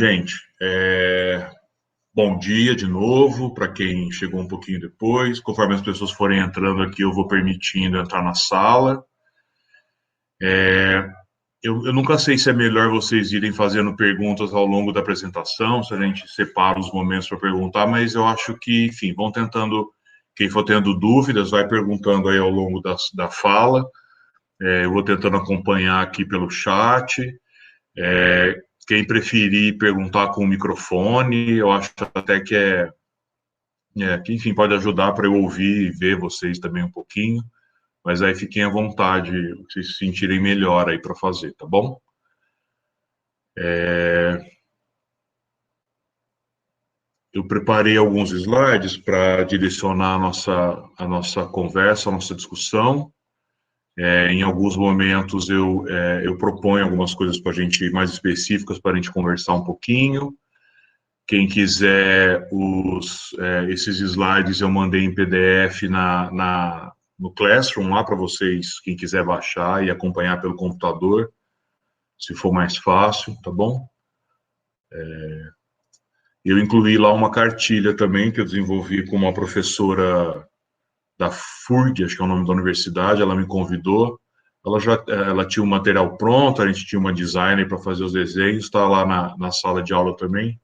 Gente, bom dia de novo para quem chegou um pouquinho depois. Conforme as pessoas forem entrando aqui, eu vou permitindo entrar na sala. Eu nunca sei se é melhor vocês irem fazendo perguntas ao longo da apresentação, se a gente separa os momentos para perguntar, mas eu acho que, enfim, vão tentando, quem for tendo dúvidas, vai perguntando aí ao longo da fala. Eu vou tentando acompanhar aqui pelo chat. Quem preferir perguntar com o microfone, eu acho até que, enfim, pode ajudar para eu ouvir e ver vocês também um pouquinho, mas aí fiquem à vontade, se sentirem melhor aí para fazer, tá bom? Eu preparei alguns slides para direcionar a nossa conversa, a nossa discussão. Em alguns momentos eu proponho algumas coisas para a gente, mais específicas, para a gente conversar um pouquinho. Quem quiser esses slides, eu mandei em PDF no Classroom lá para vocês, quem quiser baixar e acompanhar pelo computador, se for mais fácil, tá bom? Eu incluí lá uma cartilha também que eu desenvolvi com uma professora da FURG, acho que é o nome da universidade, ela me convidou. Ela tinha o material pronto, a gente tinha uma designer para fazer os desenhos, está lá na sala de aula também,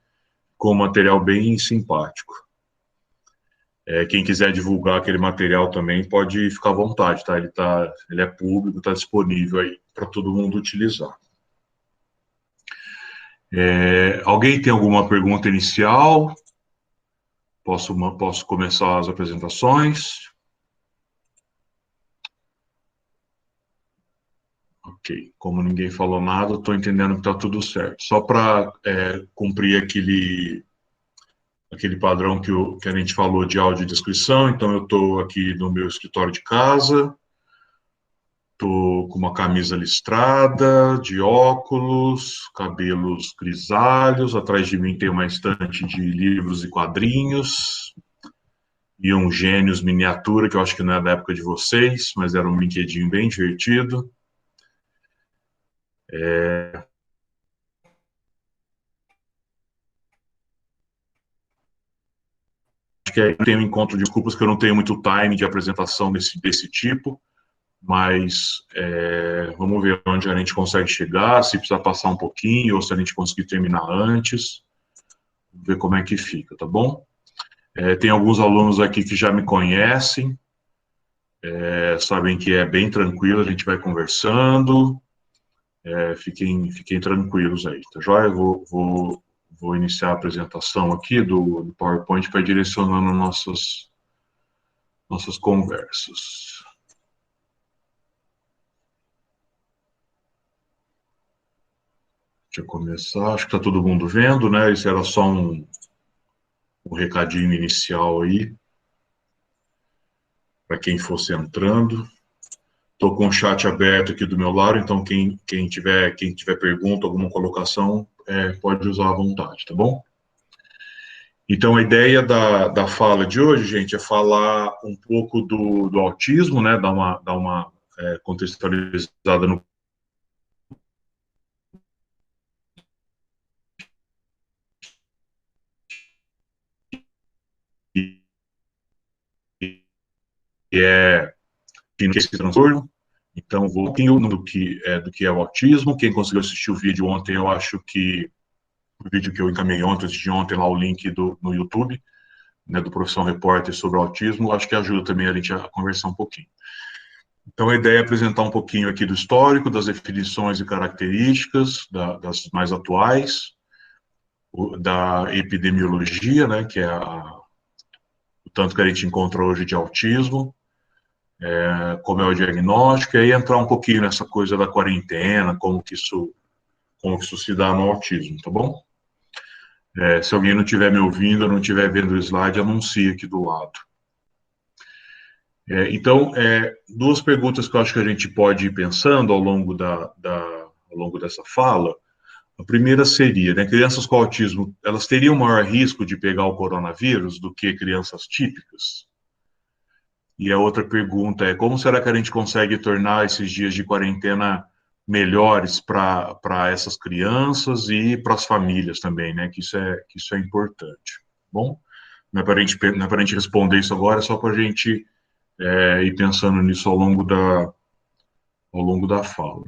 com um material bem simpático. Quem quiser divulgar aquele material também pode ficar à vontade, tá? Ele é público, está disponível aí para todo mundo utilizar. Alguém tem alguma pergunta inicial? Posso começar as apresentações? Ok, como ninguém falou nada, estou entendendo que está tudo certo. Só para cumprir aquele padrão que a gente falou de audiodescrição, então eu estou aqui no meu escritório de casa, estou com uma camisa listrada, de óculos, cabelos grisalhos, atrás de mim tem uma estante de livros e quadrinhos, e um Gênios miniatura, que eu acho que não é da época de vocês, mas era um brinquedinho bem divertido. Acho que tem um encontro de desculpas que eu não tenho muito time de apresentação desse tipo, mas vamos ver onde a gente consegue chegar, se precisar passar um pouquinho, ou se a gente conseguir terminar antes, ver como é que fica, tá bom? Tem alguns alunos aqui que já me conhecem, sabem que é bem tranquilo, a gente vai conversando, fiquem tranquilos aí, tá joia? Vou iniciar a apresentação aqui do PowerPoint para ir direcionando nossas conversas. Deixa eu começar, acho que está todo mundo vendo, né? Isso era só um recadinho inicial aí, para quem fosse entrando. Estou com o chat aberto aqui do meu lado, então quem tiver pergunta, alguma colocação, pode usar à vontade, tá bom? Então, a ideia da fala de hoje, gente, é falar um pouco do autismo, né? Dar uma contextualizada no que é esse transtorno. Então, vou um pouquinho do que é o autismo. Quem conseguiu assistir o vídeo ontem, eu acho que o vídeo que eu encaminhei ontem, antes de ontem, lá o link no YouTube, né, do Profissão Repórter sobre o autismo, acho que ajuda também a gente a conversar um pouquinho. Então, a ideia é apresentar um pouquinho aqui do histórico, das definições e características, das mais atuais, da epidemiologia, né, que é o tanto que a gente encontra hoje de autismo, como é o diagnóstico, e aí entrar um pouquinho nessa coisa da quarentena, como que isso se dá no autismo, tá bom? Se alguém não estiver me ouvindo, não estiver vendo o slide, anuncie aqui do lado. Então, duas perguntas que eu acho que a gente pode ir pensando ao longo dessa fala. A primeira seria, né, crianças com autismo, elas teriam maior risco de pegar o coronavírus do que crianças típicas? E a outra pergunta é, como será que a gente consegue tornar esses dias de quarentena melhores para essas crianças e para as famílias também, né? Que isso é importante. Bom, não é para a gente responder isso agora, é só para a gente ir pensando nisso ao longo da fala.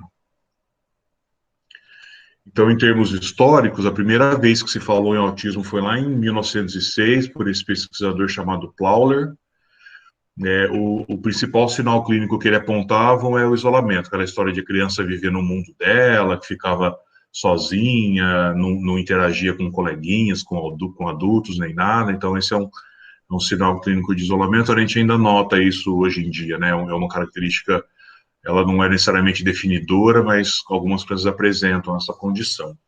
Então, em termos históricos, a primeira vez que se falou em autismo foi lá em 1906, por esse pesquisador chamado Plauler. O principal sinal clínico que ele apontavam é o isolamento, aquela história de criança viver no mundo dela, que ficava sozinha, não interagia com coleguinhas, com adultos, nem nada. Então, esse é um sinal clínico de isolamento. A gente ainda nota isso hoje em dia, né? É uma característica, ela não é necessariamente definidora, mas algumas crianças apresentam essa condição.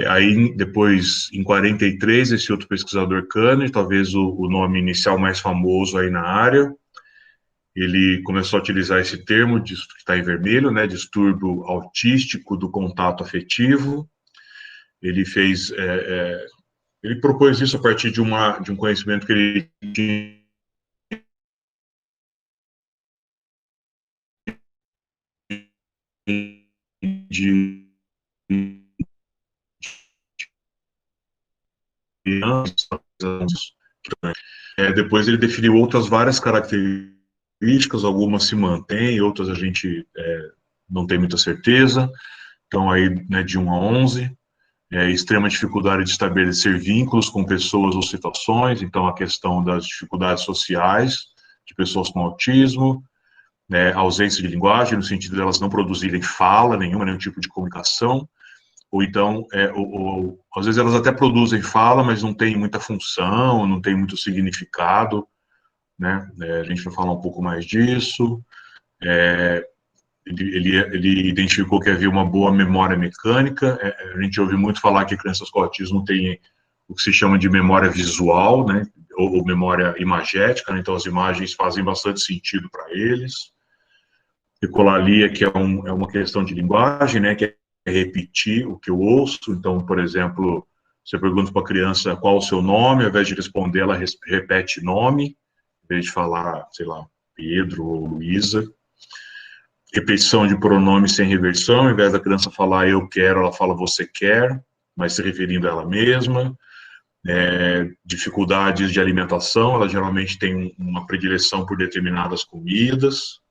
Aí, depois, em 43, esse outro pesquisador Kanner, talvez o nome inicial mais famoso aí na área, ele começou a utilizar esse termo, que está em vermelho, né, distúrbio autístico do contato afetivo. Ele fez, ele propôs isso a partir de um conhecimento que ele tinha de crianças. Depois ele definiu outras várias características, algumas se mantêm, outras a gente não tem muita certeza. Então, aí, né, de 1 a 11, extrema dificuldade de estabelecer vínculos com pessoas ou situações, então a questão das dificuldades sociais de pessoas com autismo, ausência de linguagem, no sentido de elas não produzirem fala nenhuma, nenhum tipo de comunicação, ou então, às vezes elas até produzem fala, mas não tem muita função, não tem muito significado, né? A gente vai falar um pouco mais disso. Ele identificou que havia uma boa memória mecânica. A gente ouve muito falar que crianças com autismo têm o que se chama de memória visual, né? Ou memória imagética, né? Então as imagens fazem bastante sentido para eles. Ecolalia, que é uma questão de linguagem, né? Que é repetir o que eu ouço. Então, por exemplo, você pergunta para a criança qual o seu nome, ao invés de responder, ela repete nome, em vez de falar, sei lá, Pedro ou Luísa. Repetição de pronome sem reversão, ao invés da criança falar eu quero, ela fala você quer, mas se referindo a ela mesma. Dificuldades de alimentação, ela geralmente tem uma predileção por determinadas comidas.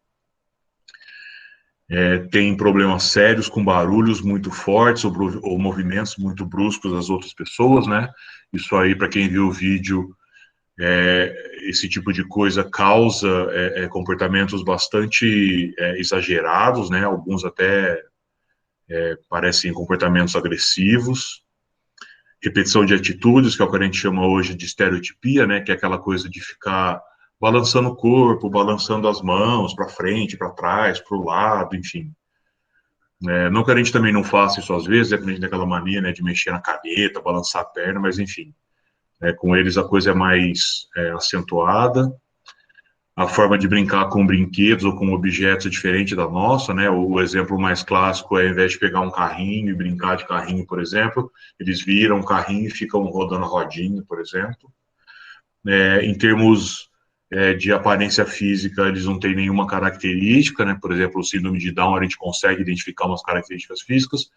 Tem problemas sérios com barulhos muito fortes ou movimentos muito bruscos das outras pessoas, né? Isso aí, para quem viu o vídeo, esse tipo de coisa causa comportamentos bastante exagerados, né? Alguns até parecem comportamentos agressivos. Repetição de atitudes, que é o que a gente chama hoje de estereotipia, né? Que é aquela coisa de ficar balançando o corpo, balançando as mãos para frente, para trás, para o lado, enfim. Não que a gente também não faça isso às vezes, a gente tem aquela mania, né, de mexer na caneta, balançar a perna, mas enfim. Com eles a coisa é mais acentuada. A forma de brincar com brinquedos ou com objetos é diferente da nossa, né? O exemplo mais clássico é, ao invés de pegar um carrinho e brincar de carrinho, por exemplo, eles viram um carrinho e ficam rodando a rodinha, por exemplo. Em termos de aparência física, eles não têm nenhuma característica, né? Por exemplo, o síndrome de Down, a gente consegue identificar umas características físicas.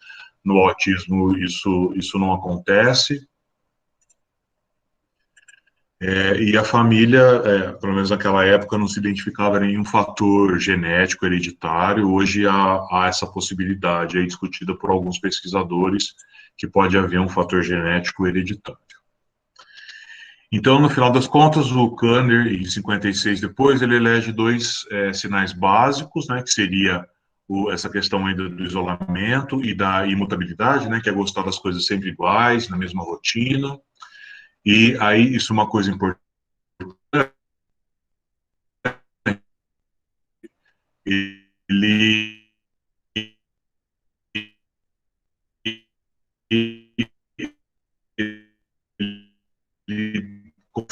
No autismo, isso não acontece. E a família, pelo menos naquela época, não se identificava nenhum fator genético hereditário. Hoje há essa possibilidade aí discutida por alguns pesquisadores que pode haver um fator genético hereditário. Então, no final das contas, o Kanner, em 56 depois, ele elege dois sinais básicos, né, que seria essa questão ainda do isolamento e da imutabilidade, né, que é gostar das coisas sempre iguais, na mesma rotina. E aí, isso é uma coisa importante. Ele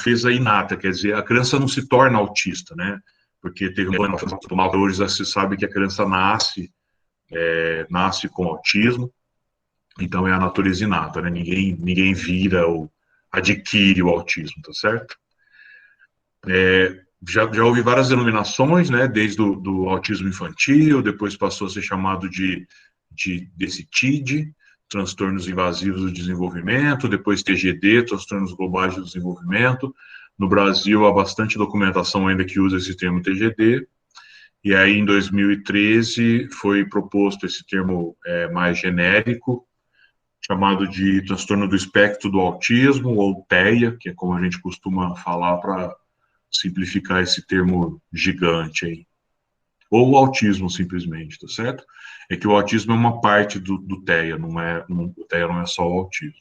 defesa inata, quer dizer, a criança não se torna autista, né? Porque teve um plano hoje já se sabe que a criança nasce com autismo, então é a natureza inata, né? Ninguém vira ou adquire o autismo, tá certo? já houve várias denominações, né, desde do autismo infantil, depois passou a ser chamado desse TID, transtornos invasivos do desenvolvimento, depois TGD, transtornos globais do desenvolvimento. No Brasil, há bastante documentação ainda que usa esse termo TGD, e aí em 2013 foi proposto esse termo mais genérico, chamado de transtorno do espectro do autismo, ou TEA, que é como a gente costuma falar para simplificar esse termo gigante aí. Ou o autismo, simplesmente, tá certo? É que o autismo é uma parte do TEA, o TEA não é só o autismo.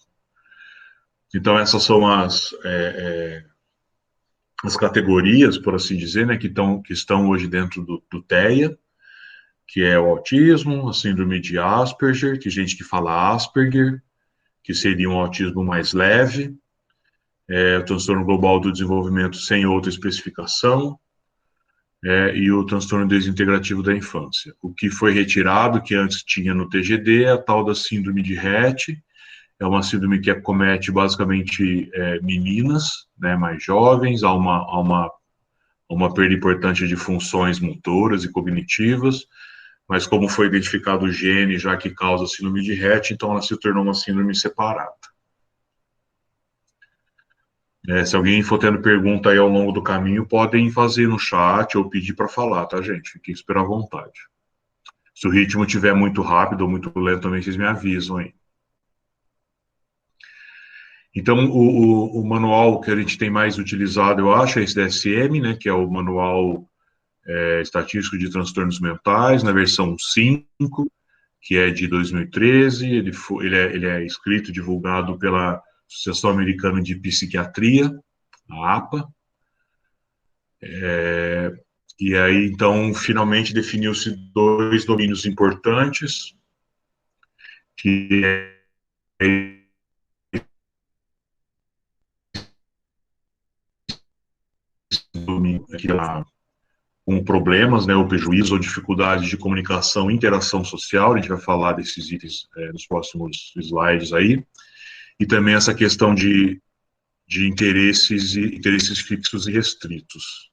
Então, essas são as categorias, por assim dizer, né, que estão hoje dentro do TEA, que é o autismo, a síndrome de Asperger, que gente que fala Asperger, que seria um autismo mais leve, o transtorno global do desenvolvimento sem outra especificação, e o transtorno desintegrativo da infância. O que foi retirado, que antes tinha no TGD, é a tal da síndrome de Rett, é uma síndrome que acomete basicamente meninas, né, mais jovens, há uma perda importante de funções motoras e cognitivas, mas como foi identificado o gene já que causa a síndrome de Rett, então ela se tornou uma síndrome separada. Se alguém for tendo pergunta aí ao longo do caminho, podem fazer no chat ou pedir para falar, tá, gente? Fiquem super à vontade. Se o ritmo estiver muito rápido ou muito lento, também vocês me avisam aí. Então, o manual que a gente tem mais utilizado, eu acho, é esse DSM, né, que é o Manual Estatístico de Transtornos Mentais, na versão 5, que é de 2013. Ele é escrito e divulgado pela Associação Americana de Psiquiatria, a APA. E aí, então, finalmente definiu-se dois domínios importantes, que é com problemas, né, ou prejuízo ou dificuldades de comunicação e interação social. A gente vai falar desses itens nos próximos slides aí. E também essa questão de interesses fixos e restritos.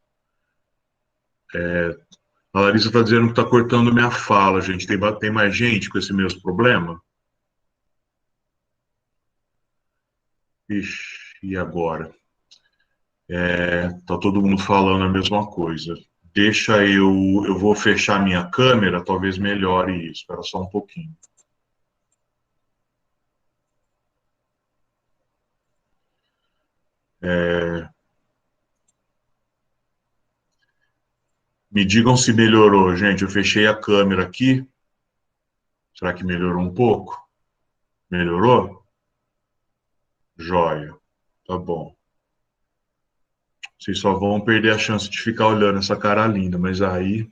A Larissa está dizendo que está cortando minha fala, gente. Tem mais gente com esse mesmo problema? Ixi, e agora? Tá todo mundo falando a mesma coisa. Eu vou fechar minha câmera, talvez melhore isso. Espera só um pouquinho. Me digam se melhorou, gente. Eu fechei a câmera aqui. Será que melhorou um pouco? Melhorou? Joia. Tá bom. Vocês só vão perder a chance de ficar olhando essa cara linda, mas aí.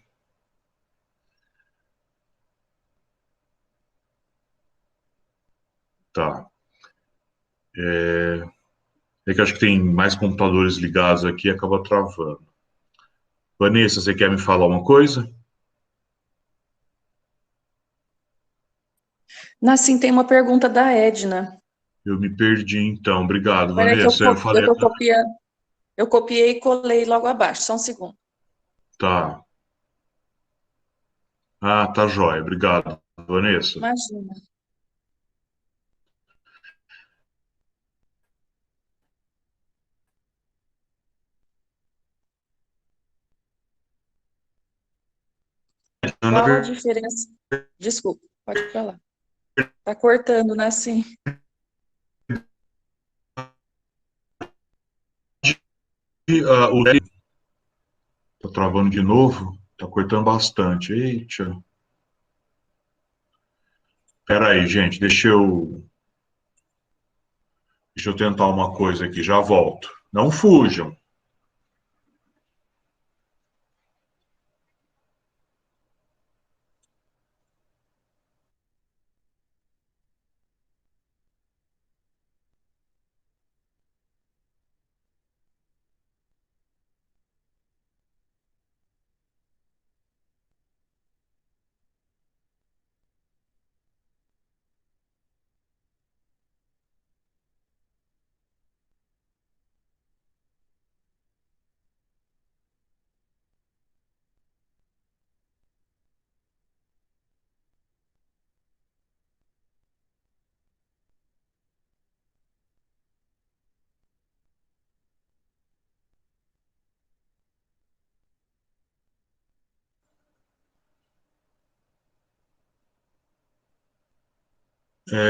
Tá. É que acho que tem mais computadores ligados aqui e acaba travando. Vanessa, você quer me falar uma coisa? Nassim, tem uma pergunta da Edna. Eu me perdi então. Obrigado, Espera que Vanessa. Eu eu falei. tô copiando. Eu copiei e colei logo abaixo. Só um segundo. Tá. Ah, tá jóia. Obrigado, Vanessa. Imagina. Na Qual a diferença? Desculpa, pode falar. Tá cortando, Nassim. verdade, tá travando de novo? Tá cortando bastante. Eita. Pera aí, gente. Deixa eu tentar uma coisa aqui. Já volto. Não fujam.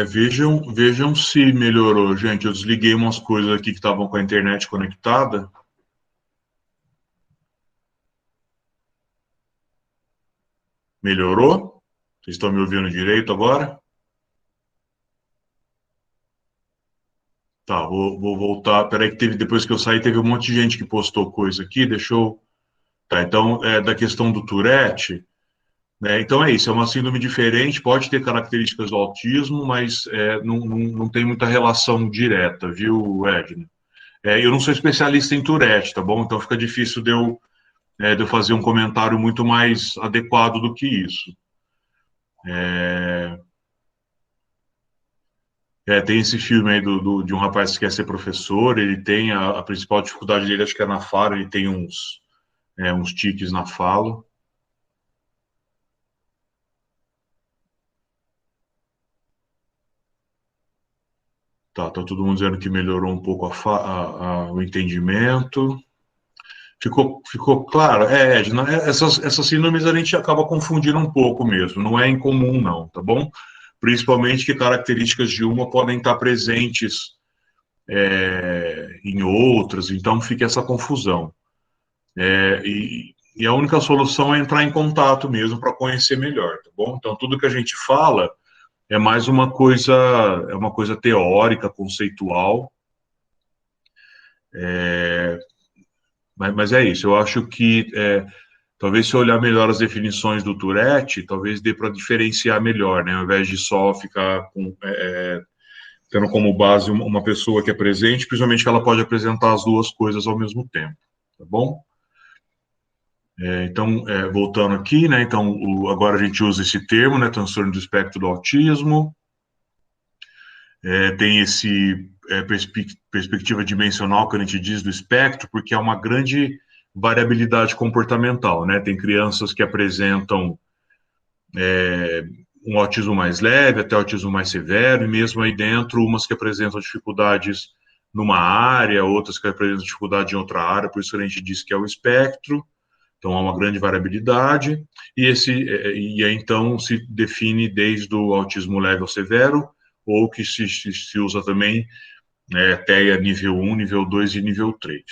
Vejam se melhorou, gente. Eu desliguei umas coisas aqui que estavam com a internet conectada. Melhorou? Vocês estão me ouvindo direito agora? Tá, vou voltar. Peraí, que depois que eu saí, teve um monte de gente que postou coisa aqui. Deixa eu. Tá, então, da questão do Tourette, né? Então é isso, é uma síndrome diferente, pode ter características do autismo, mas não tem muita relação direta, viu, Edna? Eu não sou especialista em Tourette, tá bom? Então fica difícil de eu fazer um comentário muito mais adequado do que isso. É, tem esse filme aí de um rapaz que quer ser professor, ele tem a principal dificuldade dele, acho que é na fala, ele tem uns tiques na fala. Tá todo mundo dizendo que melhorou um pouco o entendimento. Ficou claro? Edna, essas síndromes a gente acaba confundindo um pouco mesmo, não é incomum não, tá bom? Principalmente que características de uma podem estar presentes em outras, então fica essa confusão. E a única solução é entrar em contato mesmo para conhecer melhor, tá bom? Então tudo que a gente fala é mais uma coisa teórica, conceitual, mas é isso. Eu acho que talvez se olhar melhor as definições do Tourette, talvez dê para diferenciar melhor, né? Ao invés de só ficar tendo como base uma pessoa que é presente, principalmente que ela pode apresentar as duas coisas ao mesmo tempo, tá bom? Então, voltando aqui, né? Então, agora a gente usa esse termo, né? Transtorno do espectro do autismo. Tem esse perspectiva dimensional que a gente diz do espectro, porque é uma grande variabilidade comportamental, né? Tem crianças que apresentam um autismo mais leve até autismo mais severo, e mesmo aí dentro, umas que apresentam dificuldades numa área, outras que apresentam dificuldade em outra área, por isso a gente diz que é o espectro. Então há uma grande variabilidade, e aí então se define desde o autismo leve ao severo, ou que se usa também TEA nível 1, nível 2 e nível 3.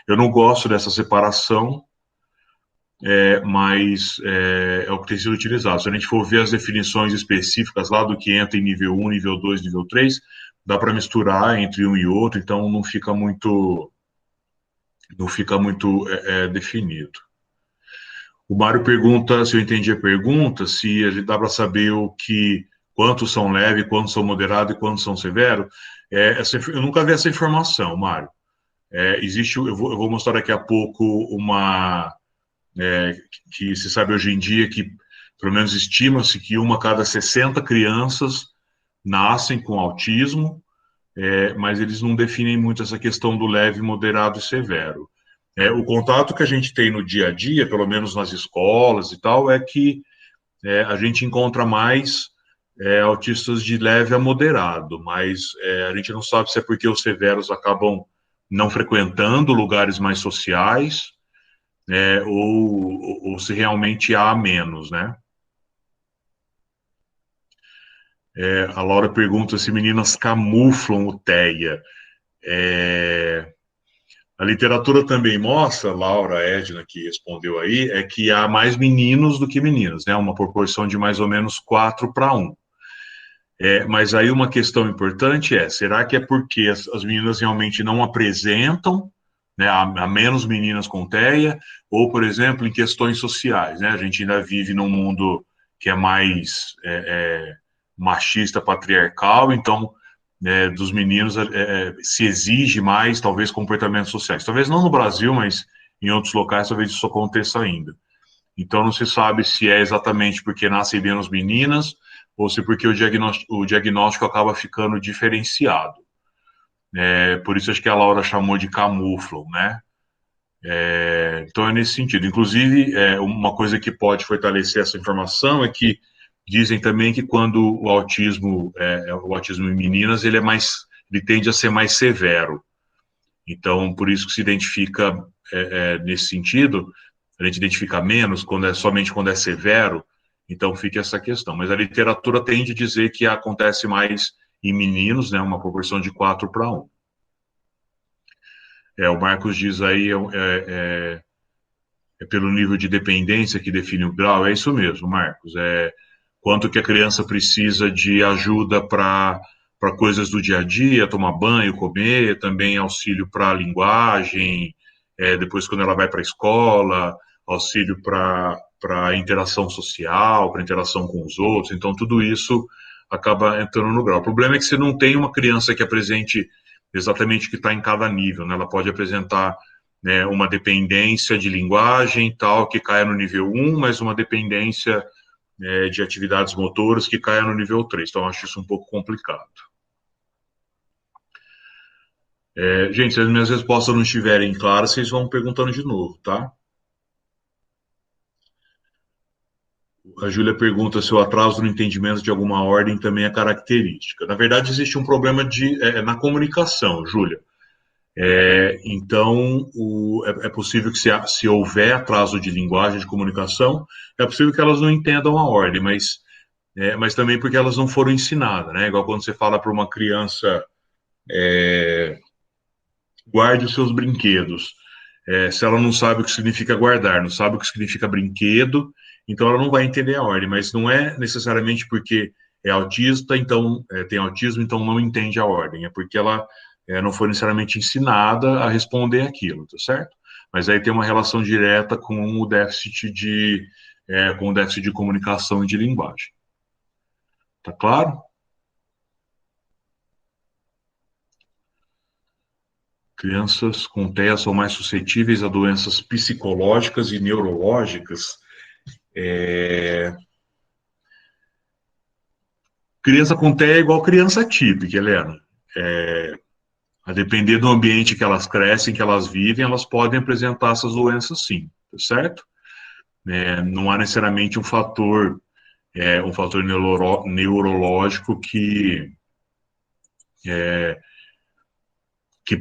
Eu não gosto dessa separação, mas é o que tem sido utilizado. Se a gente for ver as definições específicas lá do que entra em nível 1, nível 2, nível 3, dá para misturar entre um e outro, então não fica muito definido. O Mário pergunta, se eu entendi a pergunta, se a gente dá para saber quantos são leves, quantos são moderados e quantos são severos. Eu nunca vi essa informação, Mário. Eu vou mostrar daqui a pouco que se sabe hoje em dia que, pelo menos estima-se que uma a cada 60 crianças nascem com autismo, mas eles não definem muito essa questão do leve, moderado e severo. O contato que a gente tem no dia a dia, pelo menos nas escolas e tal, é que a gente encontra mais autistas de leve a moderado, mas a gente não sabe se é porque os severos acabam não frequentando lugares mais sociais, ou se realmente há menos, né? A Laura pergunta se meninas camuflam o TEA. A literatura também mostra, Laura Edna, que respondeu aí, é que há mais meninos do que meninas, né? Uma proporção de mais ou menos 4-1. Mas aí uma questão importante será que é porque as meninas realmente não apresentam, né? Há menos meninas com TEA, ou, por exemplo, em questões sociais, né? A gente ainda vive num mundo que é mais machista, patriarcal, então dos meninos se exige mais, talvez, comportamentos sociais. Talvez não no Brasil, mas em outros locais talvez isso aconteça ainda. Então não se sabe se é exatamente porque nascem menos meninas ou se porque o diagnóstico acaba ficando diferenciado. Por isso acho que a Laura chamou de camuflam, né? Então é nesse sentido. Inclusive, uma coisa que pode fortalecer essa informação é que dizem também que quando o autismo em meninas, ele tende a ser mais severo. Então, por isso que se identifica nesse sentido, a gente identifica menos somente quando é severo. Então fica essa questão. Mas a literatura tende a dizer que acontece mais em meninos, né, uma proporção de 4:1. O Marcos diz aí, é pelo nível de dependência que define o grau, é isso mesmo, Marcos. Quanto que a criança precisa de ajuda para coisas do dia a dia, tomar banho, comer, também auxílio para a linguagem, depois quando ela vai para a escola, auxílio para interação social, para interação com os outros. Então, tudo isso acaba entrando no grau. O problema é que você não tem uma criança que apresente exatamente o que está em cada nível, né? Ela pode apresentar, né, uma dependência de linguagem e tal, que caia no nível 1, mas uma dependência, de atividades motoras que caia no nível 3. Então, eu acho isso um pouco complicado. Gente, se as minhas respostas não estiverem claras, vocês vão perguntando de novo, tá? A Júlia pergunta se o atraso no entendimento de alguma ordem também é característica. Na verdade, existe um problema na comunicação, Júlia. Então, é possível que se houver atraso de linguagem, de comunicação, é possível que elas não entendam a ordem, mas também porque elas não foram ensinadas, né? Igual quando você fala para uma criança, guarde os seus brinquedos. Se ela não sabe o que significa guardar, não sabe o que significa brinquedo, então ela não vai entender a ordem, mas não é necessariamente porque é autista, então tem autismo, então não entende a ordem, é porque ela não foi necessariamente ensinada a responder aquilo, tá certo? Mas aí tem uma relação direta com o déficit de comunicação e de linguagem. Tá claro? Crianças com TEA são mais suscetíveis a doenças psicológicas e neurológicas. Criança com TEA é igual criança típica, Helena. A depender do ambiente que elas crescem, que elas vivem, elas podem apresentar essas doenças sim, tá certo? Não há necessariamente um fator neurológico que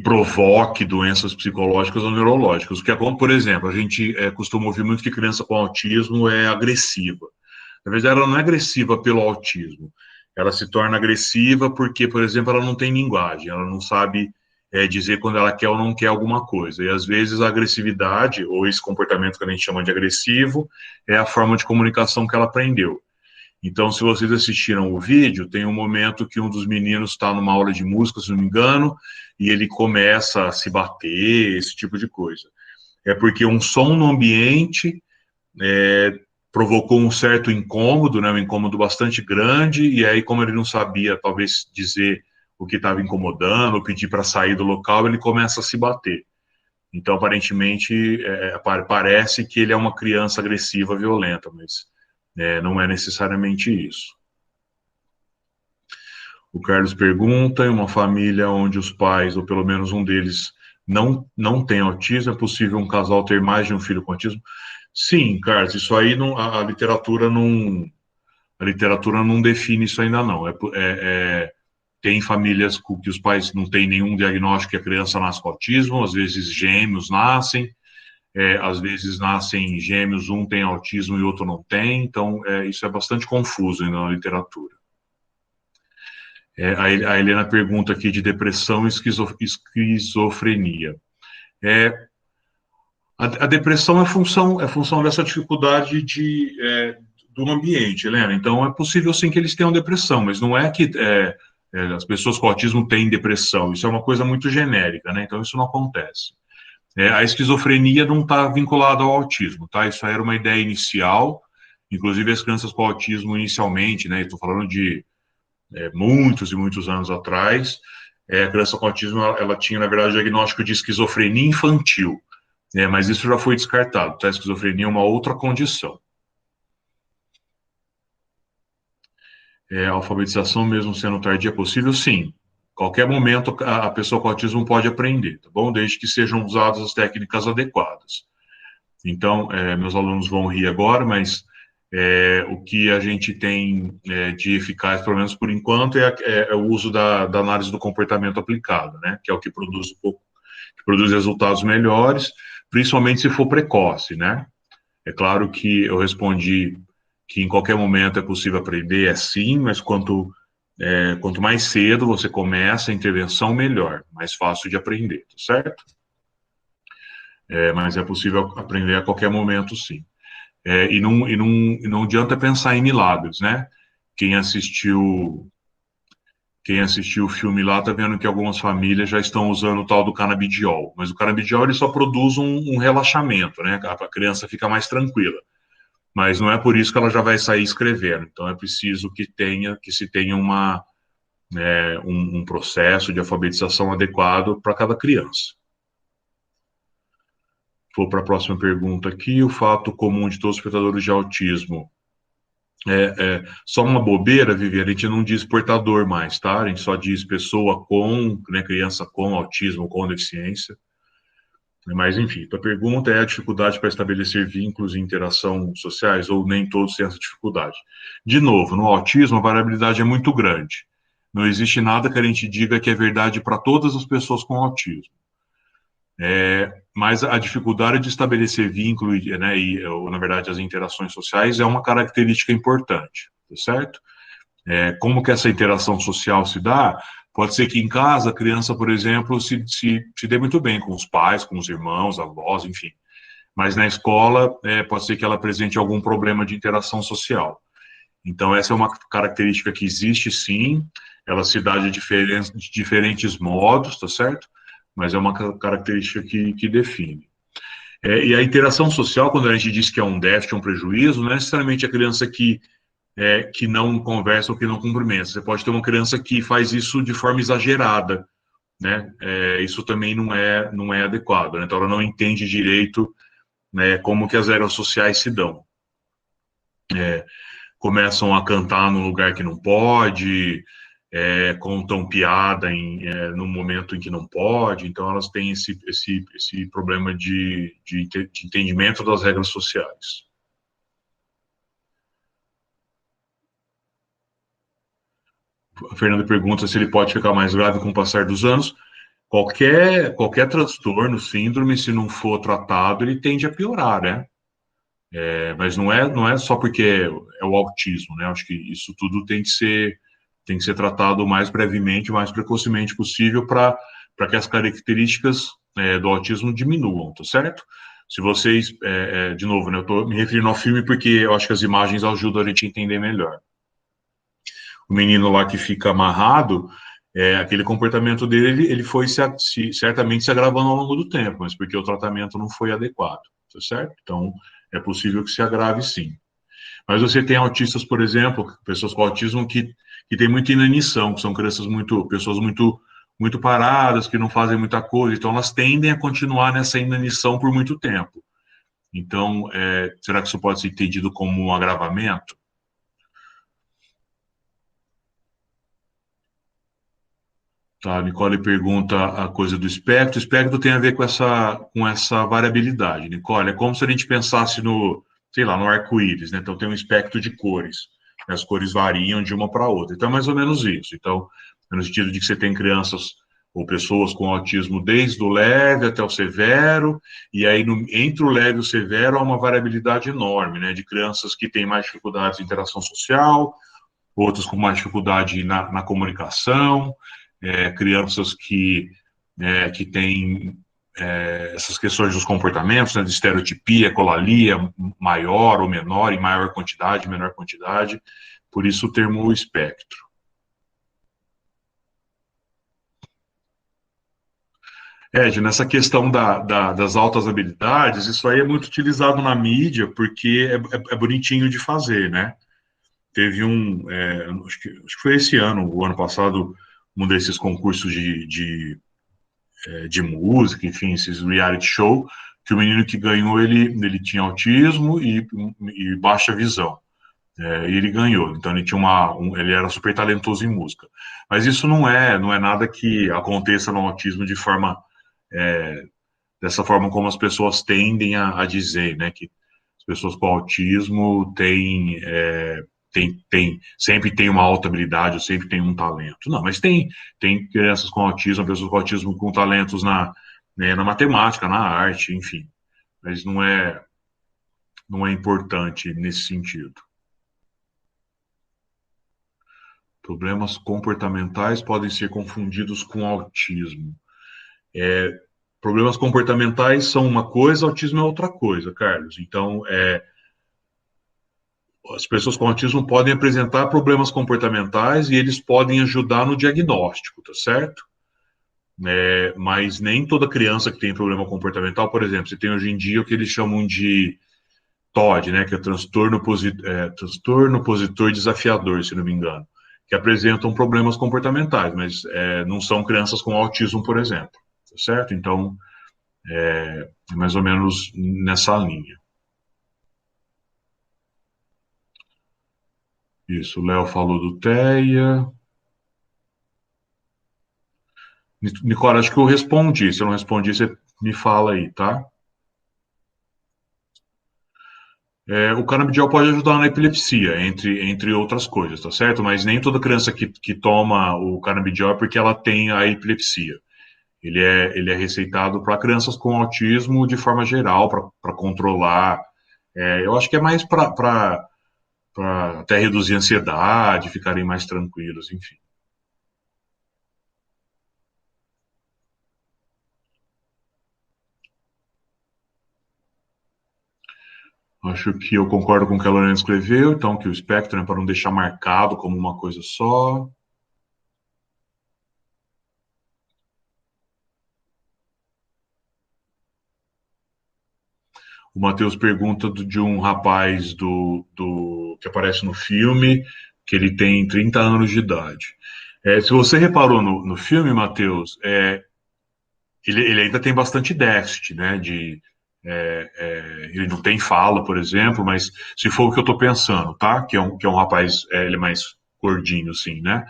provoque doenças psicológicas ou neurológicas. O que acontece, por exemplo, a gente costuma ouvir muito que criança com autismo é agressiva. Na verdade, ela não é agressiva pelo autismo. Ela se torna agressiva porque, por exemplo, ela não tem linguagem, ela não sabe dizer quando ela quer ou não quer alguma coisa. E às vezes a agressividade, ou esse comportamento que a gente chama de agressivo, é a forma de comunicação que ela aprendeu. Então, se vocês assistiram o vídeo, tem um momento que um dos meninos está numa aula de música, se não me engano, e ele começa a se bater, esse tipo de coisa. É porque um som no ambiente provocou um certo incômodo, né, um incômodo bastante grande, e aí, como ele não sabia, talvez, dizer o que estava incomodando, ou pedir para sair do local, ele começa a se bater. Então, aparentemente, parece que ele é uma criança agressiva, violenta, mas não é necessariamente isso. O Carlos pergunta, em uma família onde os pais, ou pelo menos um deles, não tem autismo, é possível um casal ter mais de um filho com autismo? Sim, Carlos, isso aí a literatura não define isso ainda não. Tem famílias que os pais não têm nenhum diagnóstico que a criança nasce com autismo, às vezes gêmeos nascem, às vezes nascem gêmeos, um tem autismo e outro não tem, então isso é bastante confuso ainda na literatura. A Helena pergunta aqui de depressão e esquizofrenia. A depressão é função dessa dificuldade do ambiente, Helena. Então, é possível sim que eles tenham depressão, mas não é que as pessoas com autismo têm depressão. Isso é uma coisa muito genérica, né? Então, isso não acontece. A esquizofrenia não está vinculada ao autismo, tá? Isso era uma ideia inicial. Inclusive, as crianças com autismo, inicialmente, né? Estou falando de muitos e muitos anos atrás, a criança com autismo, ela tinha, na verdade, o diagnóstico de esquizofrenia infantil, mas isso já foi descartado, tá? A esquizofrenia é uma outra condição. A alfabetização, mesmo sendo tardia, é possível? Sim. Qualquer momento, a pessoa com autismo pode aprender, tá bom? Desde que sejam usadas as técnicas adequadas. Então, meus alunos vão rir agora, mas o que a gente tem de eficaz, pelo menos por enquanto, é o uso da análise do comportamento aplicada, né? Que é o que produz resultados melhores, principalmente se for precoce, né? É claro que eu respondi que em qualquer momento é possível aprender, é sim, mas quanto mais cedo você começa a intervenção, melhor, mais fácil de aprender, tá certo? Mas é possível aprender a qualquer momento, sim. E não adianta pensar em milagres, né? Quem assistiu, quem assistiu o filme lá está vendo que algumas famílias já estão usando o tal do canabidiol, mas o canabidiol ele só produz um relaxamento, né? A criança fica mais tranquila. Mas não é por isso que ela já vai sair escrevendo. Então é preciso que se tenha um processo de alfabetização adequado para cada criança. Vou para a próxima pergunta aqui. O fato comum de todos os portadores de autismo só uma bobeira, Viviane, a gente não diz portador mais, tá? A gente só diz pessoa com, né, criança com autismo, com deficiência. Mas, enfim, a pergunta é a dificuldade para estabelecer vínculos e interação sociais, ou nem todos têm essa dificuldade. De novo, no autismo, a variabilidade é muito grande. Não existe nada que a gente diga que é verdade para todas as pessoas com autismo. Mas a dificuldade de estabelecer vínculo, né, ou, na verdade, as interações sociais é uma característica importante, tá certo? Como que essa interação social se dá? Pode ser que em casa a criança, por exemplo, se dê muito bem com os pais, com os irmãos, avós, enfim. Mas na escola, pode ser que ela apresente algum problema de interação social. Então, essa é uma característica que existe, sim. Ela se dá de diferentes modos, tá certo? Mas é uma característica que define. E a interação social, quando a gente diz que é um déficit, um prejuízo, não é necessariamente a criança que não conversa ou que não cumprimenta. Você pode ter uma criança que faz isso de forma exagerada, né? Isso também não é adequado, né? Então, ela não entende direito, né, como que as regras sociais se dão. Começam a cantar num lugar que não pode, contam piada no momento em que não pode, então elas têm esse problema de entendimento das regras sociais. A Fernanda pergunta se ele pode ficar mais grave com o passar dos anos. Qualquer transtorno, síndrome, se não for tratado, ele tende a piorar, né? Mas não é só porque é o autismo, né? Acho que isso tudo tem que ser tratado o mais brevemente, o mais precocemente possível para que as características do autismo diminuam, tá certo? Se vocês, de novo, né, eu estou me referindo ao filme porque eu acho que as imagens ajudam a gente a entender melhor. O menino lá que fica amarrado, aquele comportamento dele, ele foi certamente se agravando ao longo do tempo, mas porque o tratamento não foi adequado, tá certo? Então, é possível que se agrave sim. Mas você tem autistas, por exemplo, pessoas com autismo que têm muita inanição, que são pessoas muito paradas, que não fazem muita coisa, então elas tendem a continuar nessa inanição por muito tempo. Então, será que isso pode ser entendido como um agravamento? Tá, a Nicole pergunta a coisa do espectro. O espectro tem a ver com essa variabilidade, Nicole. É como se a gente pensasse sei lá, no arco-íris, né? Então tem um espectro de cores. As cores variam de uma para outra. Então é mais ou menos isso. Então, no sentido de que você tem crianças ou pessoas com autismo desde o leve até o severo, e aí entre o leve e o severo há uma variabilidade enorme, né? De crianças que têm mais dificuldades de interação social, outras com mais dificuldade na comunicação, crianças que têm essas questões dos comportamentos, né, de estereotipia, ecolalia, maior ou menor, em maior quantidade, menor quantidade, por isso o termo espectro. Nessa questão das altas habilidades, isso aí é muito utilizado na mídia, porque é bonitinho de fazer, né? Teve acho que foi esse ano, o ano passado, um desses concursos de música, enfim, esses reality show, que o menino que ganhou, ele tinha autismo e baixa visão. E ele ganhou, então ele tinha ele era super talentoso em música. Mas isso não é nada que aconteça no autismo é, dessa forma como as pessoas tendem a dizer, né, que as pessoas com autismo sempre tem uma alta habilidade, ou sempre tem um talento. Não, mas tem crianças com autismo, pessoas com autismo com talentos na matemática, na arte, enfim. Mas não é importante nesse sentido. Problemas comportamentais podem ser confundidos com autismo. Problemas comportamentais são uma coisa, autismo é outra coisa, Carlos. Então, as pessoas com autismo podem apresentar problemas comportamentais e eles podem ajudar no diagnóstico, tá certo? Mas nem toda criança que tem problema comportamental, por exemplo, você tem hoje em dia o que eles chamam de TOD, né, que é transtorno positor desafiador, se não me engano, que apresentam problemas comportamentais, mas não são crianças com autismo, por exemplo, tá certo? Então, é mais ou menos nessa linha. Isso, o Léo falou do TEA. Nicola, acho que eu respondi. Se eu não respondi, você me fala aí, tá? O canabidiol pode ajudar na epilepsia, entre outras coisas, tá certo? Mas nem toda criança que toma o canabidiol é porque ela tem a epilepsia. Ele é receitado para crianças com autismo de forma geral, para controlar. Eu acho que é mais para até reduzir a ansiedade, ficarem mais tranquilos, enfim. Acho que eu concordo com o que a Lorena escreveu, então que o espectro é para não deixar marcado como uma coisa só. O Matheus pergunta de um rapaz que aparece no filme, que ele tem 30 anos de idade. Se você reparou no filme, Matheus, ele ainda tem bastante déficit, né? Ele não tem fala, por exemplo, mas se for o que eu estou pensando, tá? Que é um rapaz, ele é mais gordinho, assim, né?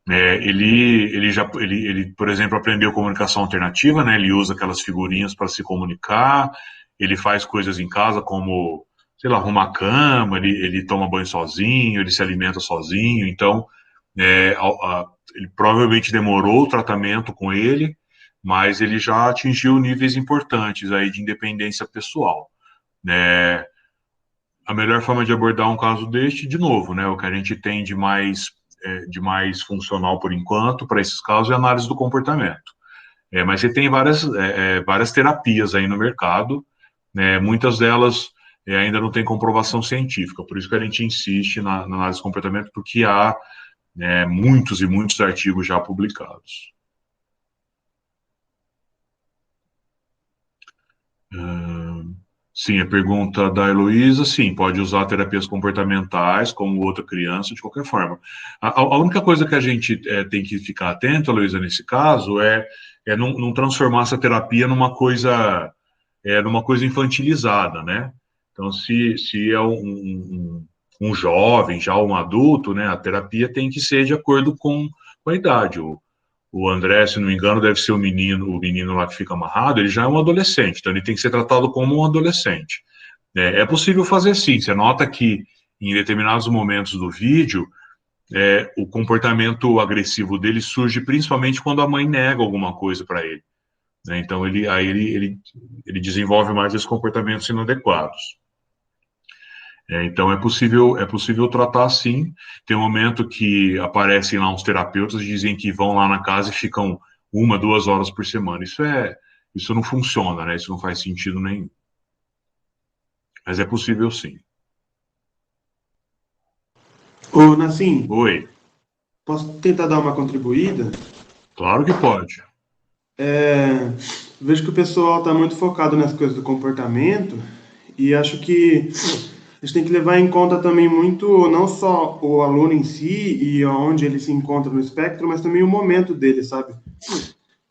Ele, por exemplo, aprendeu comunicação alternativa, né? Ele usa aquelas figurinhas para se comunicar, ele faz coisas em casa como, sei lá, arrumar a cama, ele toma banho sozinho, ele se alimenta sozinho, então ele provavelmente demorou o tratamento com ele, mas ele já atingiu níveis importantes aí de independência pessoal, né? A melhor forma de abordar um caso deste, de novo, né? O que a gente tem de mais funcional por enquanto para esses casos é a análise do comportamento. Mas você tem várias terapias aí no mercado, né? Muitas delas ainda não têm comprovação científica, por isso que a gente insiste na análise do comportamento, porque há muitos e muitos artigos já publicados. Sim, a pergunta da Heloísa, sim, pode usar terapias comportamentais como outra criança, de qualquer forma. A única coisa que a gente tem que ficar atento, Heloísa, nesse caso, é não transformar essa terapia numa coisa infantilizada, né? Então, se é um jovem, já um adulto, né, a terapia tem que ser de acordo com a idade. O André, se não me engano, deve ser o menino lá que fica amarrado, ele já é um adolescente, então ele tem que ser tratado como um adolescente. É possível fazer sim, você nota que em determinados momentos do vídeo, o comportamento agressivo dele surge principalmente quando a mãe nega alguma coisa para ele, né? Então ele desenvolve mais esses comportamentos inadequados. Então é possível tratar sim. Tem um momento que aparecem lá uns terapeutas e dizem que vão lá na casa e ficam 1, 2 horas por semana. Isso não funciona, né? Isso não faz sentido nenhum. Mas é possível sim. Ô, Nassim, Oi, posso tentar dar uma contribuída? claro que pode. Vejo que o pessoal está muito focado nas coisas do comportamento e acho que a gente tem que levar em conta também muito, não só o aluno em si e onde ele se encontra no espectro, mas também o momento dele, sabe?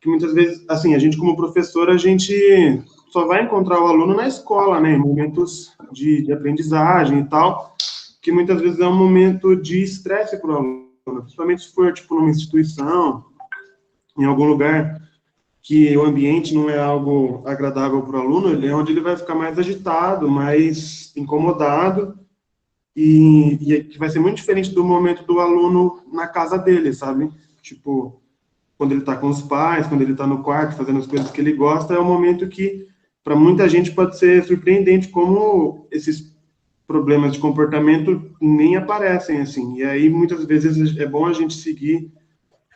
Que muitas vezes, assim, a gente como professor, a gente só vai encontrar o aluno na escola, né? Em momentos de aprendizagem e tal, que muitas vezes é um momento de estresse para o aluno, principalmente se for, tipo, numa instituição, em algum lugar que o ambiente não é algo agradável para o aluno, ele é onde ele vai ficar mais agitado, mais incomodado, e que vai ser muito diferente do momento do aluno na casa dele, sabe? Tipo, quando ele está com os pais, quando ele está no quarto fazendo as coisas que ele gosta, é um momento que, para muita gente, pode ser surpreendente como esses problemas de comportamento nem aparecem, assim. E aí, muitas vezes, é bom a gente seguir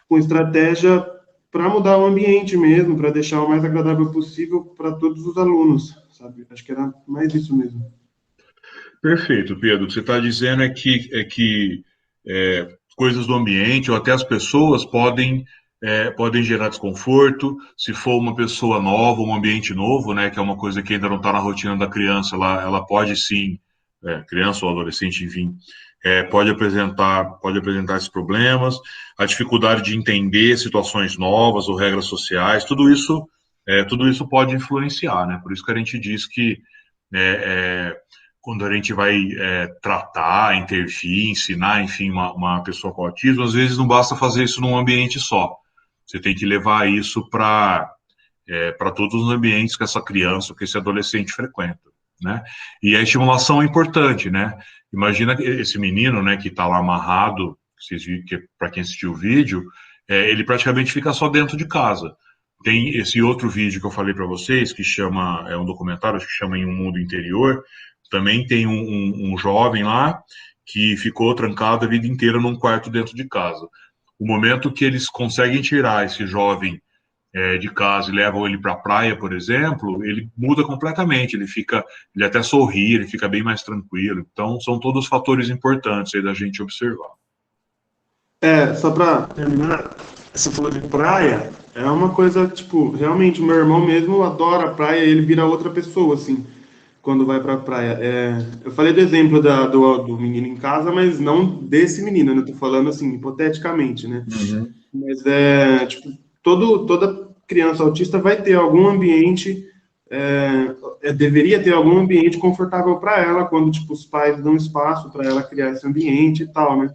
com estratégia para mudar o ambiente mesmo, para deixar o mais agradável possível para todos os alunos, sabe? Acho que era mais isso mesmo. Perfeito, Pedro. O que você está dizendo é que coisas do ambiente ou até as pessoas podem gerar desconforto. Se for uma pessoa nova, um ambiente novo, né, que é uma coisa que ainda não está na rotina da criança, ela pode sim, criança ou adolescente, enfim, pode apresentar esses problemas, a dificuldade de entender situações novas ou regras sociais, tudo isso pode influenciar, né? Por isso que a gente diz que é, é, quando a gente vai tratar, intervir, ensinar, enfim, uma pessoa com autismo, às vezes não basta fazer isso num ambiente só. Você tem que levar isso para todos os ambientes que essa criança, que esse adolescente frequenta, né? E a estimulação é importante, né? Imagina esse menino, né, que está lá amarrado, para quem assistiu o vídeo, ele praticamente fica só dentro de casa. Tem esse outro vídeo que eu falei para vocês, que é um documentário, acho que chama Em um Mundo Interior. Também tem um jovem lá que ficou trancado a vida inteira num quarto dentro de casa. O momento que eles conseguem tirar esse jovem de casa e levam ele para a praia, por exemplo, ele muda completamente. Ele até sorri, ele fica bem mais tranquilo. Então, são todos fatores importantes aí da gente observar. Só para terminar, você falou de praia, é uma coisa, tipo, realmente, o meu irmão mesmo adora a praia e ele vira outra pessoa, assim, quando vai pra praia. Eu falei do exemplo do menino em casa, mas não desse menino, né? Eu tô falando, assim, hipoteticamente, né? Uhum. Mas, tipo, toda criança autista vai ter algum ambiente, deveria ter algum ambiente confortável para ela, quando, tipo, os pais dão espaço para ela criar esse ambiente e tal, né?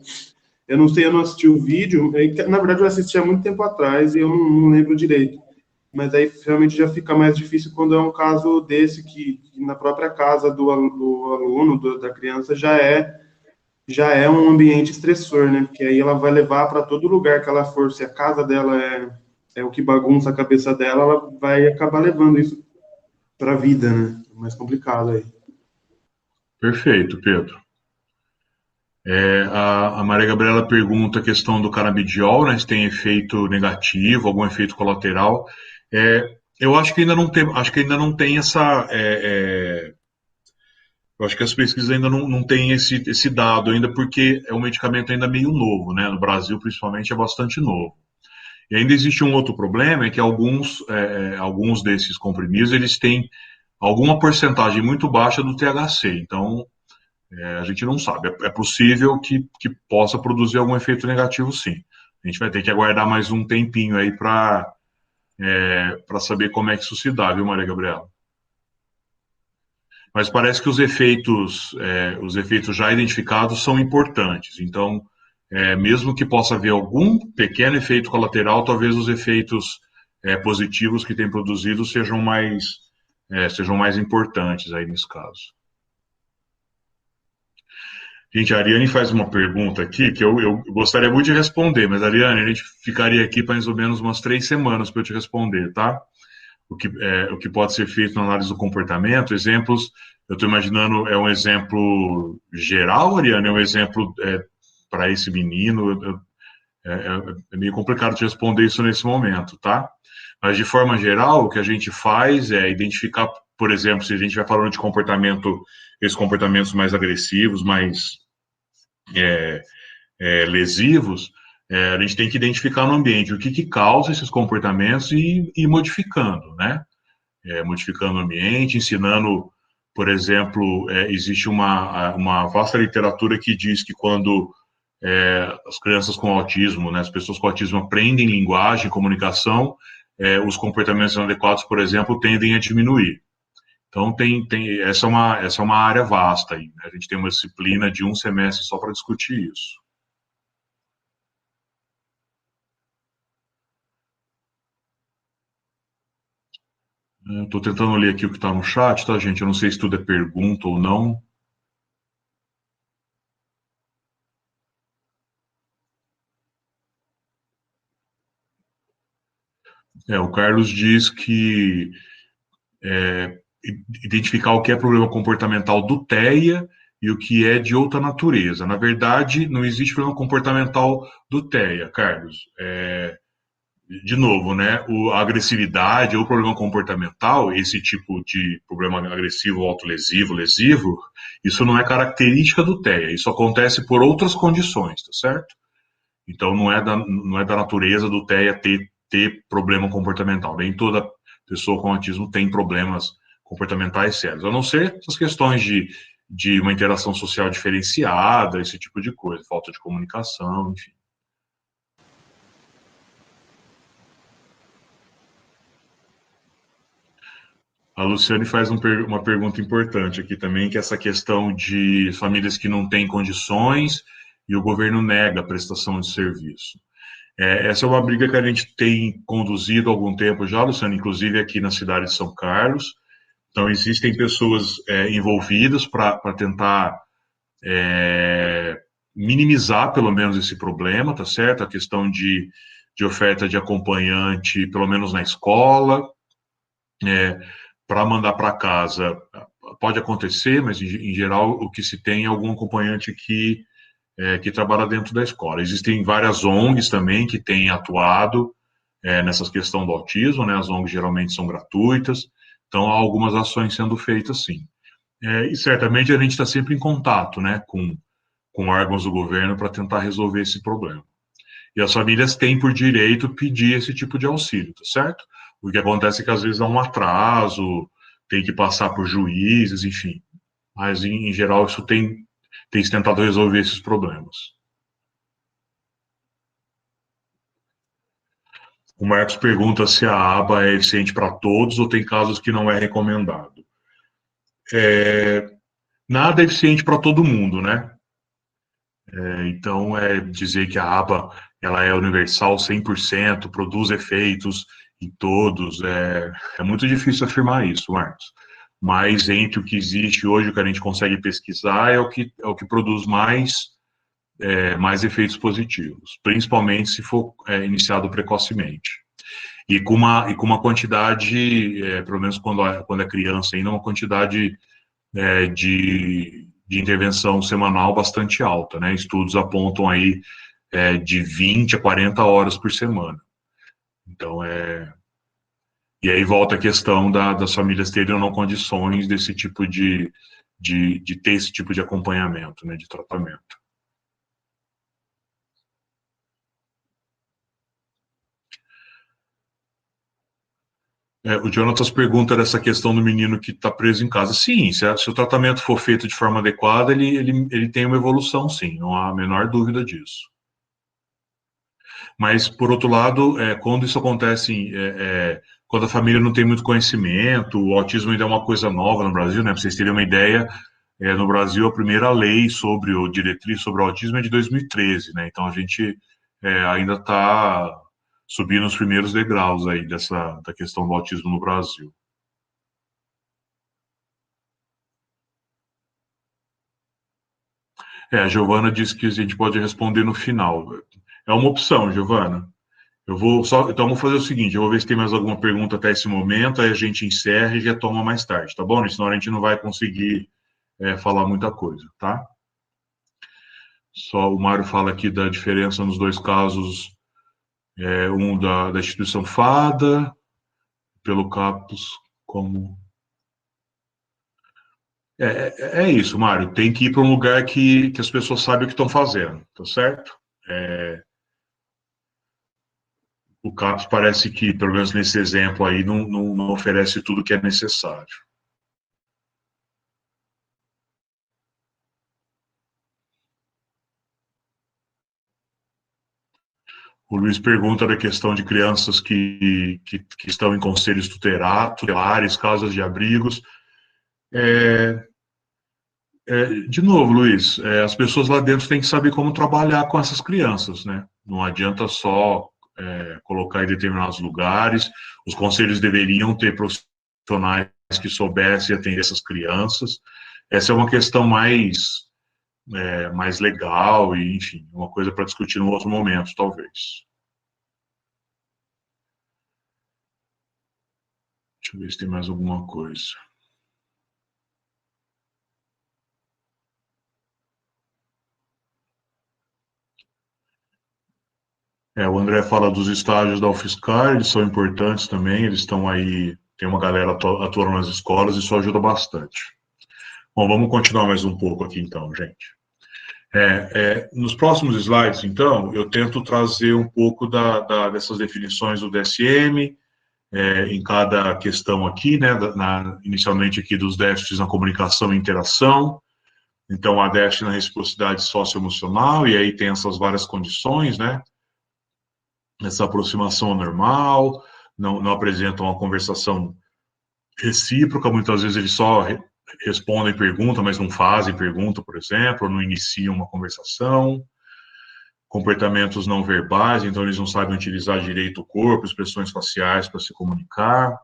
Eu não sei, eu não assisti o vídeo, na verdade eu assisti há muito tempo atrás e eu não lembro direito. Mas aí realmente já fica mais difícil quando é um caso desse que na própria casa do aluno, da criança, já é um ambiente estressor, né? Porque aí ela vai levar para todo lugar que ela for, se a casa dela é o que bagunça a cabeça dela, ela vai acabar levando isso para a vida, né? É mais complicado aí. Perfeito, Pedro. A Maria Gabriela pergunta a questão do canabidiol, né, se tem efeito negativo, algum efeito colateral. Eu acho que ainda não tem essa. Eu acho que as pesquisas ainda não têm esse dado ainda, porque é um medicamento ainda meio novo, né? No Brasil, principalmente, é bastante novo. E ainda existe um outro problema, é que alguns desses comprimidos, eles têm alguma porcentagem muito baixa do THC. Então, a gente não sabe. É possível que possa produzir algum efeito negativo, sim. A gente vai ter que aguardar mais um tempinho aí para saber como é que isso se dá, viu, Maria Gabriela? Mas parece que os efeitos já identificados são importantes. Então, mesmo que possa haver algum pequeno efeito colateral, talvez os efeitos positivos que tem produzido sejam mais importantes aí nesse caso. Gente, a Ariane faz uma pergunta aqui que eu gostaria muito de responder, mas, Ariane, a gente ficaria aqui para mais ou menos umas 3 semanas para eu te responder, tá? O que pode ser feito na análise do comportamento, exemplos, eu estou imaginando, é um exemplo geral, Ariane, é um exemplo para esse menino, é meio complicado te responder isso nesse momento, tá? Mas, de forma geral, o que a gente faz é identificar, por exemplo, se a gente vai falando de esses comportamentos mais agressivos, mais é, lesivos, a gente tem que identificar no ambiente o que causa esses comportamentos e ir modificando, né? Modificando o ambiente, ensinando, por exemplo, existe uma vasta literatura que diz que quando as crianças com autismo, né, as pessoas com autismo aprendem linguagem, comunicação, os comportamentos inadequados, por exemplo, tendem a diminuir. Então, essa é uma área vasta aí, né? A gente tem uma disciplina de um semestre só para discutir isso. Estou tentando ler aqui o que está no chat, tá, gente? Eu não sei se tudo é pergunta ou não. O Carlos diz que identificar o que é problema comportamental do TEA e o que é de outra natureza. Na verdade, não existe problema comportamental do TEA, Carlos. De novo, né, a agressividade ou problema comportamental, esse tipo de problema agressivo, autolesivo, lesivo, isso não é característica do TEA, isso acontece por outras condições, tá certo? Então não é da natureza do TEA ter problema comportamental. Nem toda pessoa com autismo tem problemas comportamentais sérios, a não ser essas questões de uma interação social diferenciada, esse tipo de coisa, falta de comunicação, enfim. A Luciane faz uma pergunta importante aqui também, que é essa questão de famílias que não têm condições e o governo nega a prestação de serviço. Essa é uma briga que a gente tem conduzido há algum tempo já, Luciane, inclusive aqui na cidade de São Carlos. Então, existem pessoas envolvidas para tentar minimizar, pelo menos, esse problema, tá certo? A questão de oferta de acompanhante, pelo menos na escola, para mandar para casa. Pode acontecer, mas em geral o que se tem é algum acompanhante que trabalha dentro da escola. Existem várias ONGs também que têm atuado nessas questões do autismo, né? As ONGs geralmente são gratuitas, então há algumas ações sendo feitas sim. E certamente a gente está sempre em contato, né, com órgãos do governo para tentar resolver esse problema. E as famílias têm por direito pedir esse tipo de auxílio, tá certo? O que acontece é que às vezes há um atraso, tem que passar por juízes, enfim. Mas, em geral, isso tem se tentado resolver esses problemas. O Marcos pergunta se a aba é eficiente para todos ou tem casos que não é recomendado. Nada é eficiente para todo mundo, né? Então, dizer que a aba ela é universal 100%, produz efeitos em todos, é muito difícil afirmar isso, Marcos. Mas entre o que existe hoje, o que a gente consegue pesquisar, é o que produz mais efeitos positivos, principalmente se for iniciado precocemente. E com uma quantidade, pelo menos quando é criança ainda, uma quantidade de intervenção semanal bastante alta, né? Estudos apontam aí de 20 a 40 horas por semana. Então, e aí volta a questão das famílias terem ou não condições desse tipo de ter esse tipo de acompanhamento, né, de tratamento. O Jonatas pergunta dessa questão do menino que está preso em casa. Sim, se o tratamento for feito de forma adequada, ele tem uma evolução, sim, não há a menor dúvida disso. Mas, por outro lado, quando isso acontece, quando a família não tem muito conhecimento, o autismo ainda é uma coisa nova no Brasil, né? Para vocês terem uma ideia, no Brasil a primeira lei sobre o diretriz sobre o autismo é de 2013, né? Então a gente ainda está subindo os primeiros degraus aí da questão do autismo no Brasil. A Giovana disse que a gente pode responder no final. É uma opção, Giovana. Então vamos fazer o seguinte, eu vou ver se tem mais alguma pergunta até esse momento, aí a gente encerra e retoma mais tarde, tá bom? Senão a gente não vai conseguir falar muita coisa, tá? Só o Mário fala aqui da diferença nos dois casos, um da instituição FADA, pelo CAPUS, como... É isso, Mário, tem que ir para um lugar que as pessoas sabem o que estão fazendo, tá certo? O CAPUS parece que, pelo menos nesse exemplo aí, não oferece tudo que é necessário. O Luiz pergunta da questão de crianças que estão em conselhos tutelares, casas de abrigos. De novo, Luiz, as pessoas lá dentro têm que saber como trabalhar com essas crianças, né? Não adianta só colocar em determinados lugares. Os conselhos deveriam ter profissionais que soubessem atender essas crianças. Essa é uma questão mais legal e, enfim, uma coisa para discutir em outro momento, talvez. Deixa eu ver se tem mais alguma coisa. O André fala dos estágios da UFSCar, eles são importantes também, eles estão aí, tem uma galera atuando nas escolas, isso ajuda bastante. Bom, vamos continuar mais um pouco aqui então, gente. Nos próximos slides, então, eu tento trazer um pouco dessas definições do DSM, em cada questão aqui, né, inicialmente aqui dos déficits na comunicação e interação, então há déficit na reciprocidade socioemocional, e aí tem essas várias condições, né, essa aproximação normal, não apresentam uma conversação recíproca, muitas vezes eles só respondem pergunta, mas não fazem pergunta, por exemplo, ou não iniciam uma conversação. Comportamentos não verbais, então eles não sabem utilizar direito o corpo, expressões faciais para se comunicar.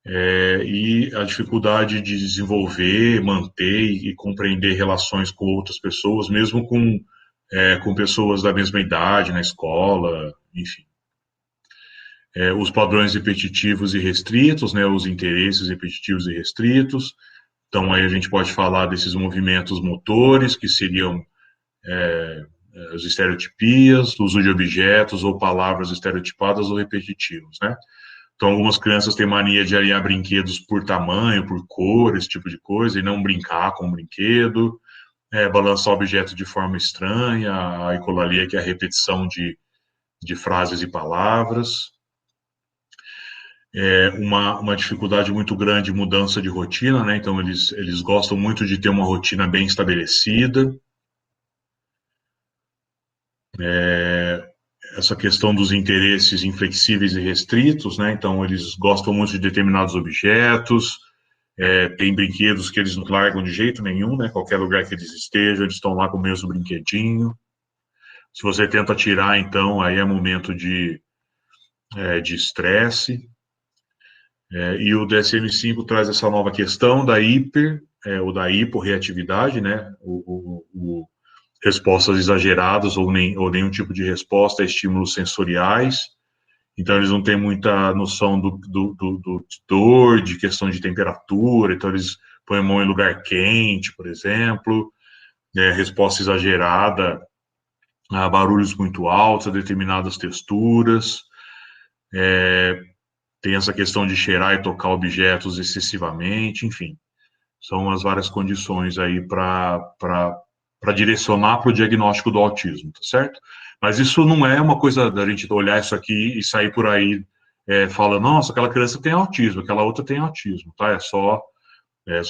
E a dificuldade de desenvolver, manter e compreender relações com outras pessoas, mesmo com pessoas da mesma idade na escola, enfim. Os padrões repetitivos e restritos, né, os interesses repetitivos e restritos. Então, aí a gente pode falar desses movimentos motores, que seriam as estereotipias, o uso de objetos ou palavras estereotipadas ou repetitivos, né? Então, algumas crianças têm mania de alinhar brinquedos por tamanho, por cor, esse tipo de coisa, e não brincar com o brinquedo, balançar objeto de forma estranha, a ecolalia, que é a repetição de frases e palavras. Uma dificuldade muito grande de mudança de rotina, né? Então, eles gostam muito de ter uma rotina bem estabelecida. Essa questão dos interesses inflexíveis e restritos, né? Então, eles gostam muito de determinados objetos, tem brinquedos que eles não largam de jeito nenhum, né? Qualquer lugar que eles estejam, eles estão lá com o mesmo brinquedinho. Se você tenta tirar, então, aí é momento de estresse. E o DSM-5 traz essa nova questão da ou da hiporreatividade, né? Respostas exageradas ou nenhum tipo de resposta a estímulos sensoriais. Então, eles não têm muita noção de dor, de questão de temperatura, então eles põem a mão em lugar quente, por exemplo, resposta exagerada a barulhos muito altos, a determinadas texturas, tem essa questão de cheirar e tocar objetos excessivamente, enfim, são as várias condições aí para direcionar para o diagnóstico do autismo, tá certo? Mas isso não é uma coisa da gente olhar isso aqui e sair por aí falando, nossa, aquela criança tem autismo, aquela outra tem autismo, tá? É só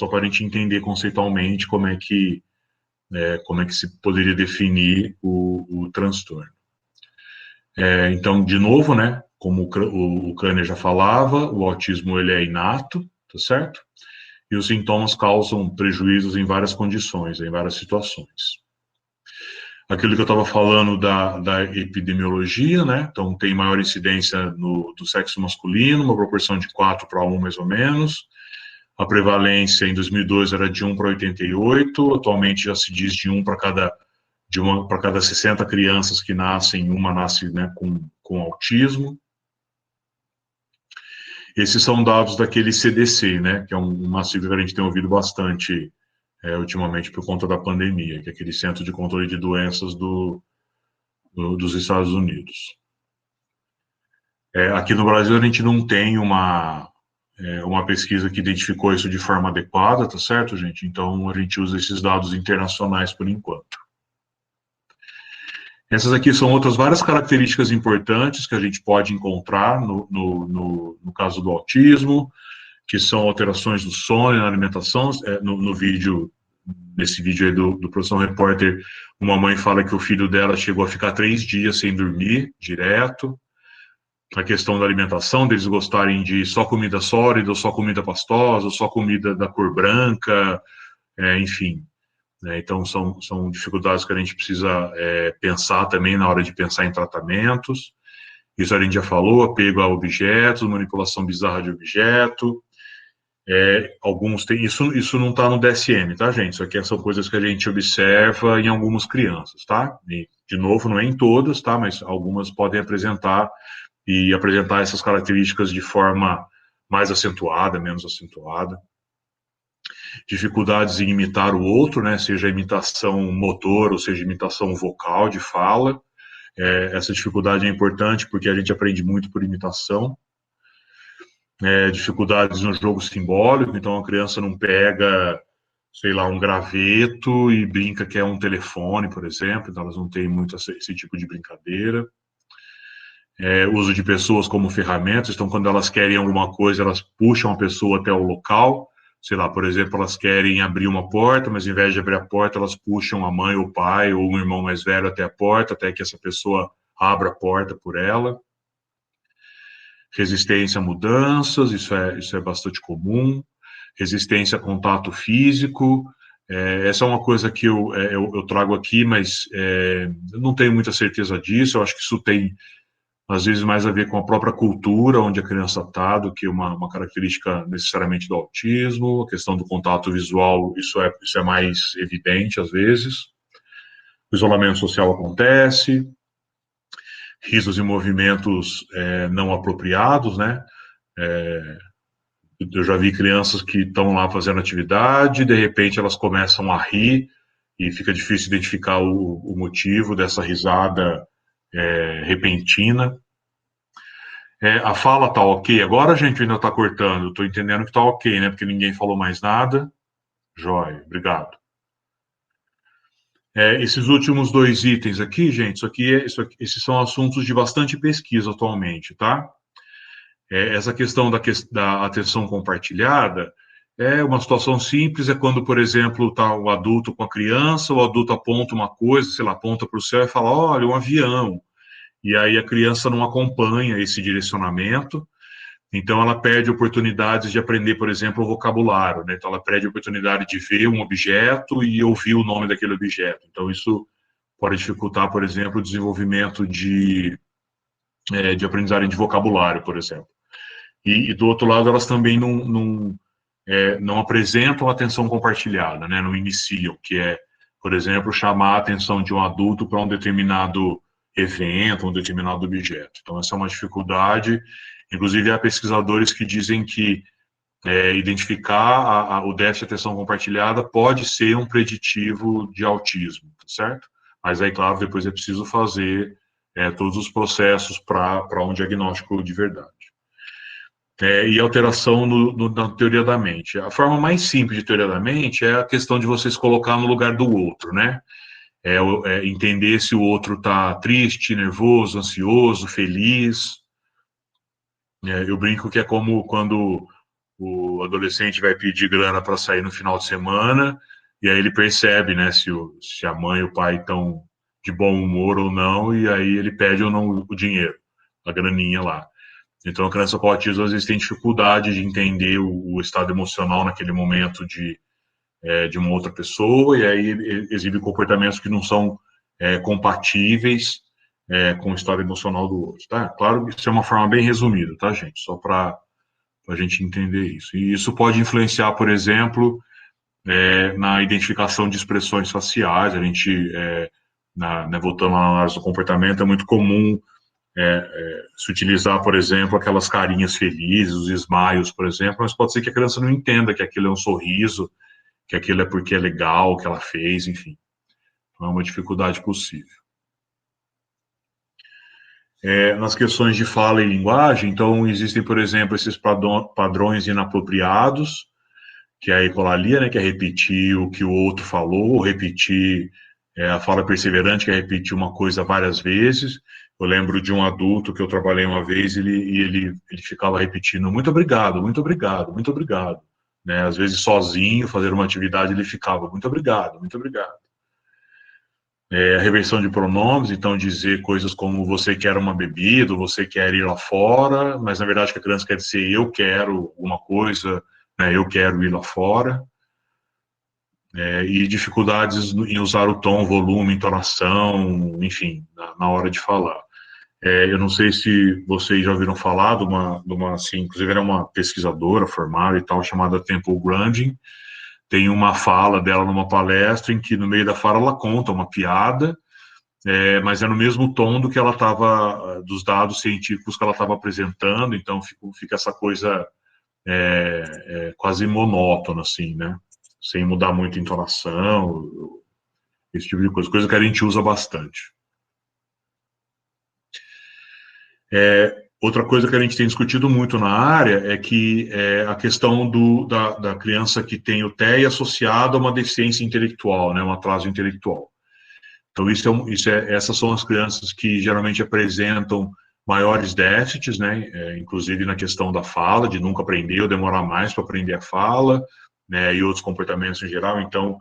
para a gente entender conceitualmente como é que se poderia definir o transtorno. Então, de novo, né, como o Kahneman já falava, o autismo ele é inato, tá certo? E os sintomas causam prejuízos em várias condições, em várias situações. Aquilo que eu estava falando da epidemiologia, né? Então, tem maior incidência do sexo masculino, uma proporção de 4:1, mais ou menos. A prevalência em 2002 era de 1 para 88, atualmente já se diz de 1 para cada 60 crianças que nascem, uma nasce, né, com autismo. Esses são dados daquele CDC, né, que é uma sigla que a gente tem ouvido bastante ultimamente por conta da pandemia, que é aquele Centro de Controle de Doenças dos Estados Unidos. Aqui no Brasil a gente não tem uma pesquisa que identificou isso de forma adequada, tá certo, gente? Então a gente usa esses dados internacionais por enquanto. Essas aqui são outras várias características importantes que a gente pode encontrar no caso do autismo, que são alterações do sono e na alimentação. Nesse vídeo aí do Produção Repórter, uma mãe fala que o filho dela chegou a ficar 3 dias sem dormir, direto. A questão da alimentação, deles gostarem de só comida sólida, ou só comida pastosa, ou só comida da cor branca, enfim. Então, são dificuldades que a gente precisa pensar também na hora de pensar em tratamentos. Isso a gente já falou, apego a objetos, manipulação bizarra de objeto. Alguns têm, isso não está no DSM, tá, gente? Isso aqui são coisas que a gente observa em algumas crianças, tá? E, de novo, não é em todas, tá? Mas algumas podem apresentar essas características de forma mais acentuada, menos acentuada. Dificuldades em imitar o outro, né? Seja imitação motor ou seja imitação vocal de fala. Essa dificuldade é importante porque a gente aprende muito por imitação. Dificuldades no jogo simbólico, então a criança não pega, sei lá, um graveto e brinca que é um telefone, por exemplo, então elas não têm muito esse tipo de brincadeira. Uso de pessoas como ferramentas, então quando elas querem alguma coisa, elas puxam a pessoa até o local, sei lá, por exemplo, elas querem abrir uma porta, mas ao invés de abrir a porta, elas puxam a mãe ou o pai ou um irmão mais velho até a porta, até que essa pessoa abra a porta por ela. Resistência a mudanças, isso é bastante comum. Resistência a contato físico, essa é uma coisa que eu trago aqui, mas eu não tenho muita certeza disso, eu acho que isso tem, às vezes, mais a ver com a própria cultura onde a criança está, do que uma característica necessariamente do autismo. A questão do contato visual, isso é mais evidente, às vezes. O isolamento social acontece, risos e movimentos não apropriados, né? Eu já vi crianças que estão lá fazendo atividade, de repente elas começam a rir e fica difícil identificar o motivo dessa risada repentina. A fala tá ok. Agora a gente ainda tá cortando. Estou entendendo que tá ok, né? Porque ninguém falou mais nada. Jóia, obrigado. Esses últimos 2 itens aqui, gente, esses são assuntos de bastante pesquisa atualmente, tá? Essa questão da atenção compartilhada é uma situação simples, é quando, por exemplo, está o adulto com a criança, o adulto aponta uma coisa, sei lá, aponta para o céu e fala, olha, um avião. E aí a criança não acompanha esse direcionamento, então ela perde oportunidades de aprender, por exemplo, o vocabulário, né? Então ela perde a oportunidade de ver um objeto e ouvir o nome daquele objeto. Então isso pode dificultar, por exemplo, o desenvolvimento de aprendizagem de vocabulário, por exemplo. E do outro lado, elas também não apresentam atenção compartilhada, né? Não iniciam, que é, por exemplo, chamar a atenção de um adulto para um determinado evento, um determinado objeto. Então, essa é uma dificuldade. Inclusive, há pesquisadores que dizem que identificar o déficit de atenção compartilhada pode ser um preditivo de autismo, certo? Mas aí, claro, depois é preciso fazer todos os processos para um diagnóstico de verdade. E alteração na teoria da mente. A forma mais simples de teoria da mente é a questão de você se colocar no lugar do outro, né? Entender se o outro está triste, nervoso, ansioso, feliz. Eu brinco que é como quando o adolescente vai pedir grana para sair no final de semana, e aí ele percebe, né, se a mãe e o pai estão de bom humor ou não, e aí ele pede ou não o dinheiro, a graninha lá. Então, a criança com autismo, às vezes, tem dificuldade de entender o estado emocional naquele momento de uma outra pessoa, e aí exibe comportamentos que não são compatíveis com o estado emocional do outro, tá? Claro que isso é uma forma bem resumida, tá, gente? Só para a gente entender isso. E isso pode influenciar, por exemplo, na identificação de expressões faciais. A gente, voltando à análise do comportamento, é muito comum se utilizar, por exemplo, aquelas carinhas felizes, os smiles, por exemplo, mas pode ser que a criança não entenda que aquilo é um sorriso, que aquilo é porque é legal, que ela fez, enfim. Então, é uma dificuldade possível. Nas questões de fala e linguagem, então, existem, por exemplo, esses padrões inapropriados, que é a ecolalia, né, que é repetir o que o outro falou, ou repetir a fala perseverante, que é repetir uma coisa várias vezes. Eu lembro de um adulto que eu trabalhei uma vez, ele ficava repetindo, muito obrigado, muito obrigado, muito obrigado. Né? Às vezes, sozinho, fazer uma atividade, ele ficava, muito obrigado, muito obrigado. A reversão de pronomes, então dizer coisas como você quer uma bebida, você quer ir lá fora, mas na verdade que a criança quer dizer eu quero alguma coisa, né, eu quero ir lá fora. E dificuldades em usar o tom, volume, entonação, enfim, na hora de falar. Eu não sei se vocês já ouviram falar de uma assim, inclusive era uma pesquisadora formada e tal, chamada Temple Grandin. Tem uma fala dela numa palestra em que no meio da fala ela conta uma piada, mas é no mesmo tom do que ela estava, dos dados científicos que ela estava apresentando, então fica essa coisa quase monótona, assim, né? Sem mudar muito a entonação, esse tipo de coisa que a gente usa bastante. Outra coisa que a gente tem discutido muito na área é que a questão da criança que tem o TEA associado a uma deficiência intelectual, né, um atraso intelectual. Então, essas são as crianças que geralmente apresentam maiores déficits, né, inclusive na questão da fala, de nunca aprender ou demorar mais para aprender a fala, né, e outros comportamentos em geral. Então,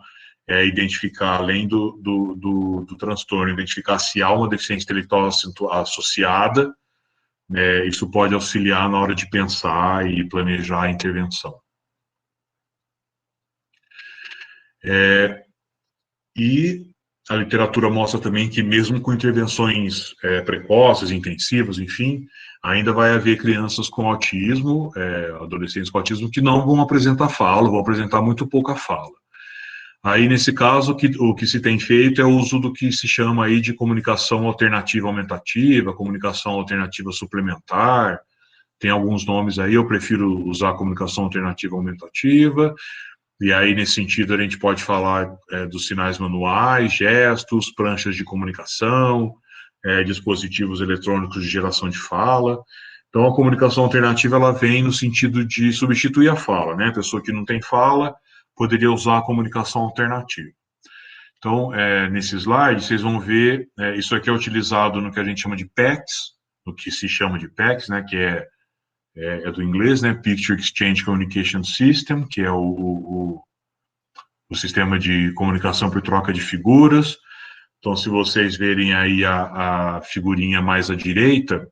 identificar, além do transtorno, identificar se há uma deficiência intelectual associada, isso pode auxiliar na hora de pensar e planejar a intervenção. E a literatura mostra também que mesmo com intervenções precoces, intensivas, enfim, ainda vai haver crianças com autismo, adolescentes com autismo, que não vão apresentar fala, vão apresentar muito pouca fala. Aí, nesse caso, o que se tem feito é o uso do que se chama aí de comunicação alternativa aumentativa, comunicação alternativa suplementar, tem alguns nomes aí, eu prefiro usar comunicação alternativa aumentativa, e aí, nesse sentido, a gente pode falar dos sinais manuais, gestos, pranchas de comunicação, dispositivos eletrônicos de geração de fala. Então, a comunicação alternativa, ela vem no sentido de substituir a fala, né? A pessoa que não tem fala poderia usar a comunicação alternativa. Então, nesse slide, vocês vão ver, isso aqui é utilizado no que a gente chama de PECS, no que se chama de PECS, né, que é do inglês, né, Picture Exchange Communication System, que é o sistema de comunicação por troca de figuras. Então, se vocês verem aí a figurinha mais à direita,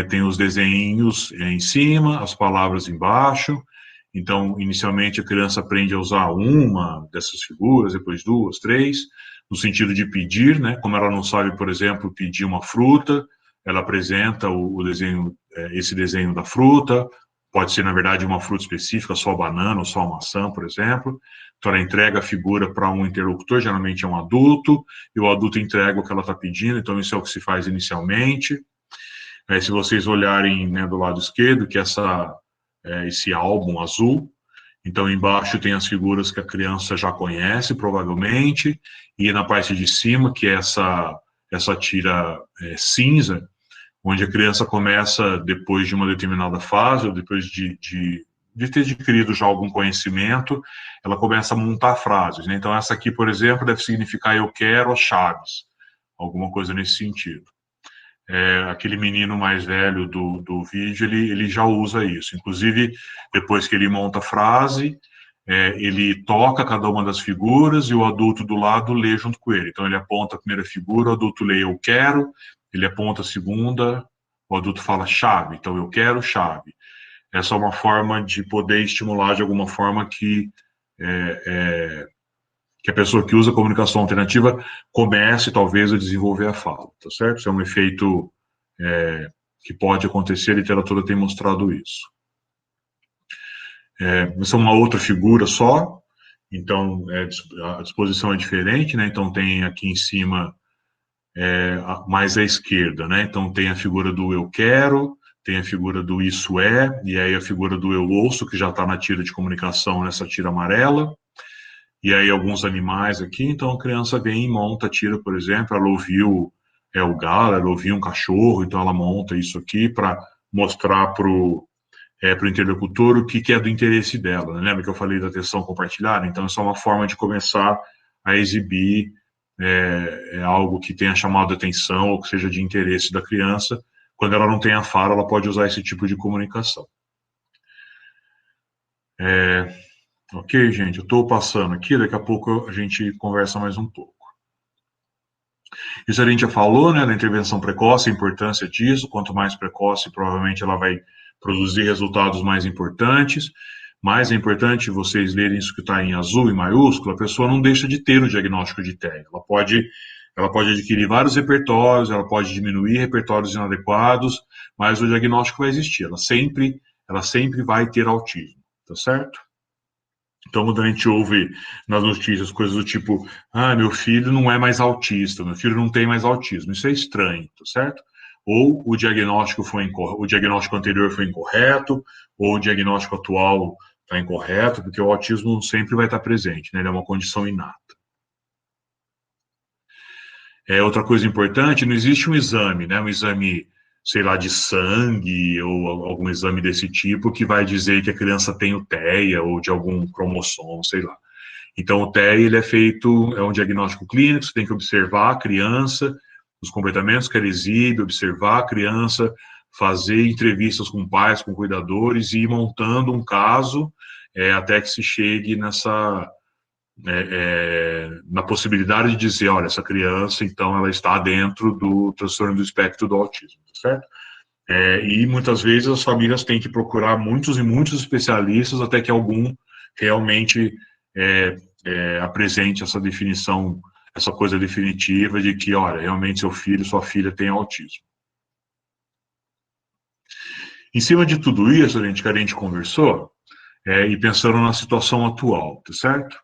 tem os desenhos em cima, as palavras embaixo. Então, inicialmente, a criança aprende a usar uma dessas figuras, depois duas, três, no sentido de pedir, né? Como ela não sabe, por exemplo, pedir uma fruta, ela apresenta o desenho, esse desenho da fruta, pode ser, na verdade, uma fruta específica, só banana ou só maçã, por exemplo. Então, ela entrega a figura para um interlocutor, geralmente é um adulto, e o adulto entrega o que ela está pedindo, então isso é o que se faz inicialmente. Se vocês olharem, né, do lado esquerdo, que esse álbum azul, então embaixo tem as figuras que a criança já conhece, provavelmente, e na parte de cima, que é essa tira cinza, onde a criança começa, depois de uma determinada fase, ou depois de ter adquirido já algum conhecimento, ela começa a montar frases, né? Então, essa aqui, por exemplo, deve significar eu quero as chaves, alguma coisa nesse sentido. Aquele menino mais velho do vídeo, ele já usa isso. Inclusive, depois que ele monta a frase, ele toca cada uma das figuras e o adulto do lado lê junto com ele. Então, ele aponta a primeira figura, o adulto lê eu quero, ele aponta a segunda, o adulto fala chave. Então, eu quero chave. Essa é uma forma de poder estimular de alguma forma que a pessoa que usa a comunicação alternativa comece, talvez, a desenvolver a fala, tá certo? Isso é um efeito que pode acontecer, a literatura tem mostrado isso. Essa é uma outra figura só, então a disposição é diferente, né? Então tem aqui em cima mais à esquerda, né? Então tem a figura do eu quero, tem a figura do isso é, e aí a figura do eu ouço, que já está na tira de comunicação, nessa tira amarela, e aí alguns animais aqui, então a criança vem e monta a tira, por exemplo, ela ouviu o galo, ela ouviu um cachorro, então ela monta isso aqui para mostrar para o interlocutor o que é do interesse dela, né? Lembra que eu falei da atenção compartilhada? Então, essa é uma forma de começar a exibir algo que tenha chamado a atenção ou que seja de interesse da criança. Quando ela não tem a fala, ela pode usar esse tipo de comunicação. Ok, gente, eu estou passando aqui, daqui a pouco a gente conversa mais um pouco. Isso a gente já falou, né, da intervenção precoce, a importância disso. Quanto mais precoce, provavelmente ela vai produzir resultados mais importantes. Mas é importante vocês lerem isso que está em azul, em maiúsculo, a pessoa não deixa de ter o diagnóstico de TEA. Ela pode adquirir vários repertórios, ela pode diminuir repertórios inadequados, mas o diagnóstico vai existir. Ela sempre vai ter autismo, tá certo? Então, quando a gente ouve nas notícias coisas do tipo, meu filho não é mais autista, meu filho não tem mais autismo, isso é estranho, tá certo? Ou o diagnóstico anterior foi incorreto, ou o diagnóstico atual está incorreto, porque o autismo sempre vai estar presente, né? Ele é uma condição inata. Outra coisa importante, não existe um exame, né? Um exame sei lá, de sangue ou algum exame desse tipo que vai dizer que a criança tem o TEA ou de algum cromossomo, sei lá. Então, o TEA, ele é feito, é um diagnóstico clínico, você tem que observar a criança, os comportamentos que ela exibe, observar a criança, fazer entrevistas com pais, com cuidadores e ir montando um caso até que se chegue na possibilidade de dizer, olha, essa criança, então, ela está dentro do transtorno do espectro do autismo, certo? E muitas vezes as famílias têm que procurar muitos e muitos especialistas até que algum realmente apresente essa definição, essa coisa definitiva de que, olha, realmente seu filho, sua filha tem autismo. Em cima de tudo isso, que a gente conversou, e pensando na situação atual, tá certo?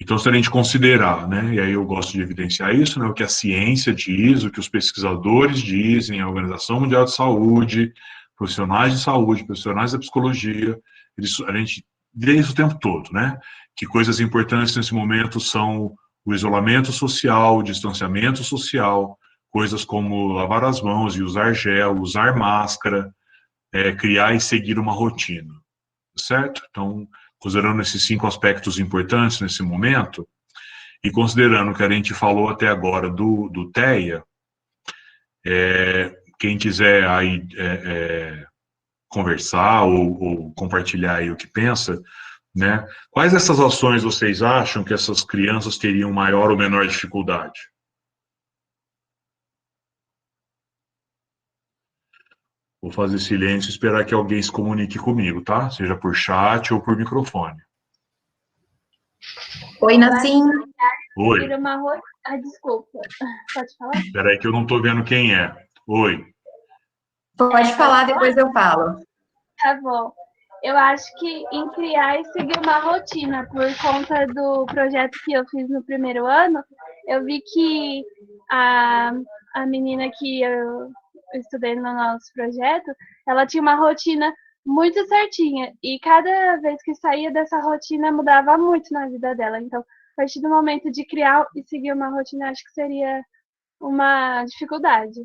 Então, se a gente considerar, né, e aí eu gosto de evidenciar isso, né, o que a ciência diz, o que os pesquisadores dizem, a Organização Mundial de Saúde, profissionais de saúde, profissionais da psicologia, a gente vê isso o tempo todo, né, que coisas importantes nesse momento são o isolamento social, o distanciamento social, coisas como lavar as mãos e usar gel, usar máscara, criar e seguir uma rotina, certo? Então, considerando esses 5 aspectos importantes nesse momento, e considerando que a gente falou até agora do TEA, quem quiser aí conversar ou compartilhar aí o que pensa, né? Quais dessas ações vocês acham que essas crianças teriam maior ou menor dificuldade? Vou fazer silêncio e esperar que alguém se comunique comigo, tá? Seja por chat ou por microfone. Oi, Nassim. Oi. Desculpa. Pode falar? Espera aí que eu não estou vendo quem é. Oi. Pode falar, depois eu falo. Tá bom. Eu acho que em criar e seguir uma rotina, por conta do projeto que eu fiz no primeiro ano, eu vi que a menina que eu estudei no nosso projeto, ela tinha uma rotina muito certinha. E cada vez que saía dessa rotina, mudava muito na vida dela. Então, a partir do momento de criar e seguir uma rotina, acho que seria uma dificuldade.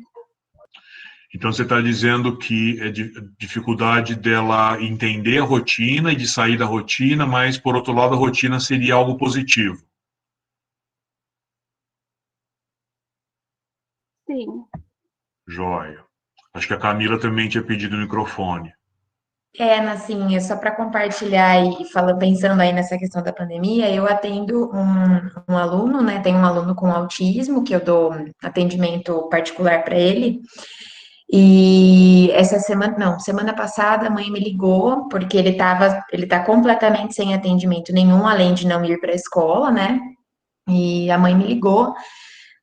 Então, você está dizendo que é dificuldade dela entender a rotina e de sair da rotina, mas, por outro lado, a rotina seria algo positivo. Sim. Joia. Acho que a Camila também tinha pedido o microfone. Nassim, é só para compartilhar e pensando aí nessa questão da pandemia, eu atendo um aluno, né? Tem um aluno com autismo, que eu dou atendimento particular para ele. E semana passada a mãe me ligou, porque ele tá completamente sem atendimento nenhum, além de não ir para a escola, né? E a mãe me ligou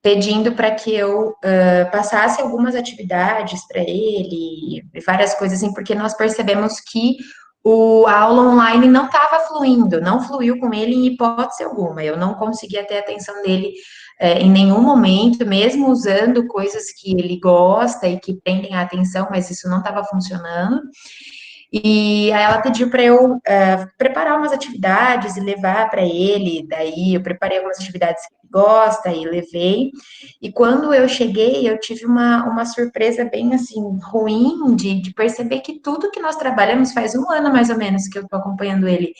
pedindo para que eu passasse algumas atividades para ele, várias coisas assim, porque nós percebemos que a aula online não estava fluindo, não fluiu com ele em hipótese alguma. Eu não conseguia ter a atenção dele em nenhum momento, mesmo usando coisas que ele gosta e que prendem a atenção, mas isso não estava funcionando. E aí ela pediu para eu preparar umas atividades e levar para ele. Daí eu preparei algumas atividades que ele gosta e levei. E quando eu cheguei, eu tive uma surpresa bem assim ruim de perceber que tudo que nós trabalhamos faz um ano mais ou menos que eu estou acompanhando ele.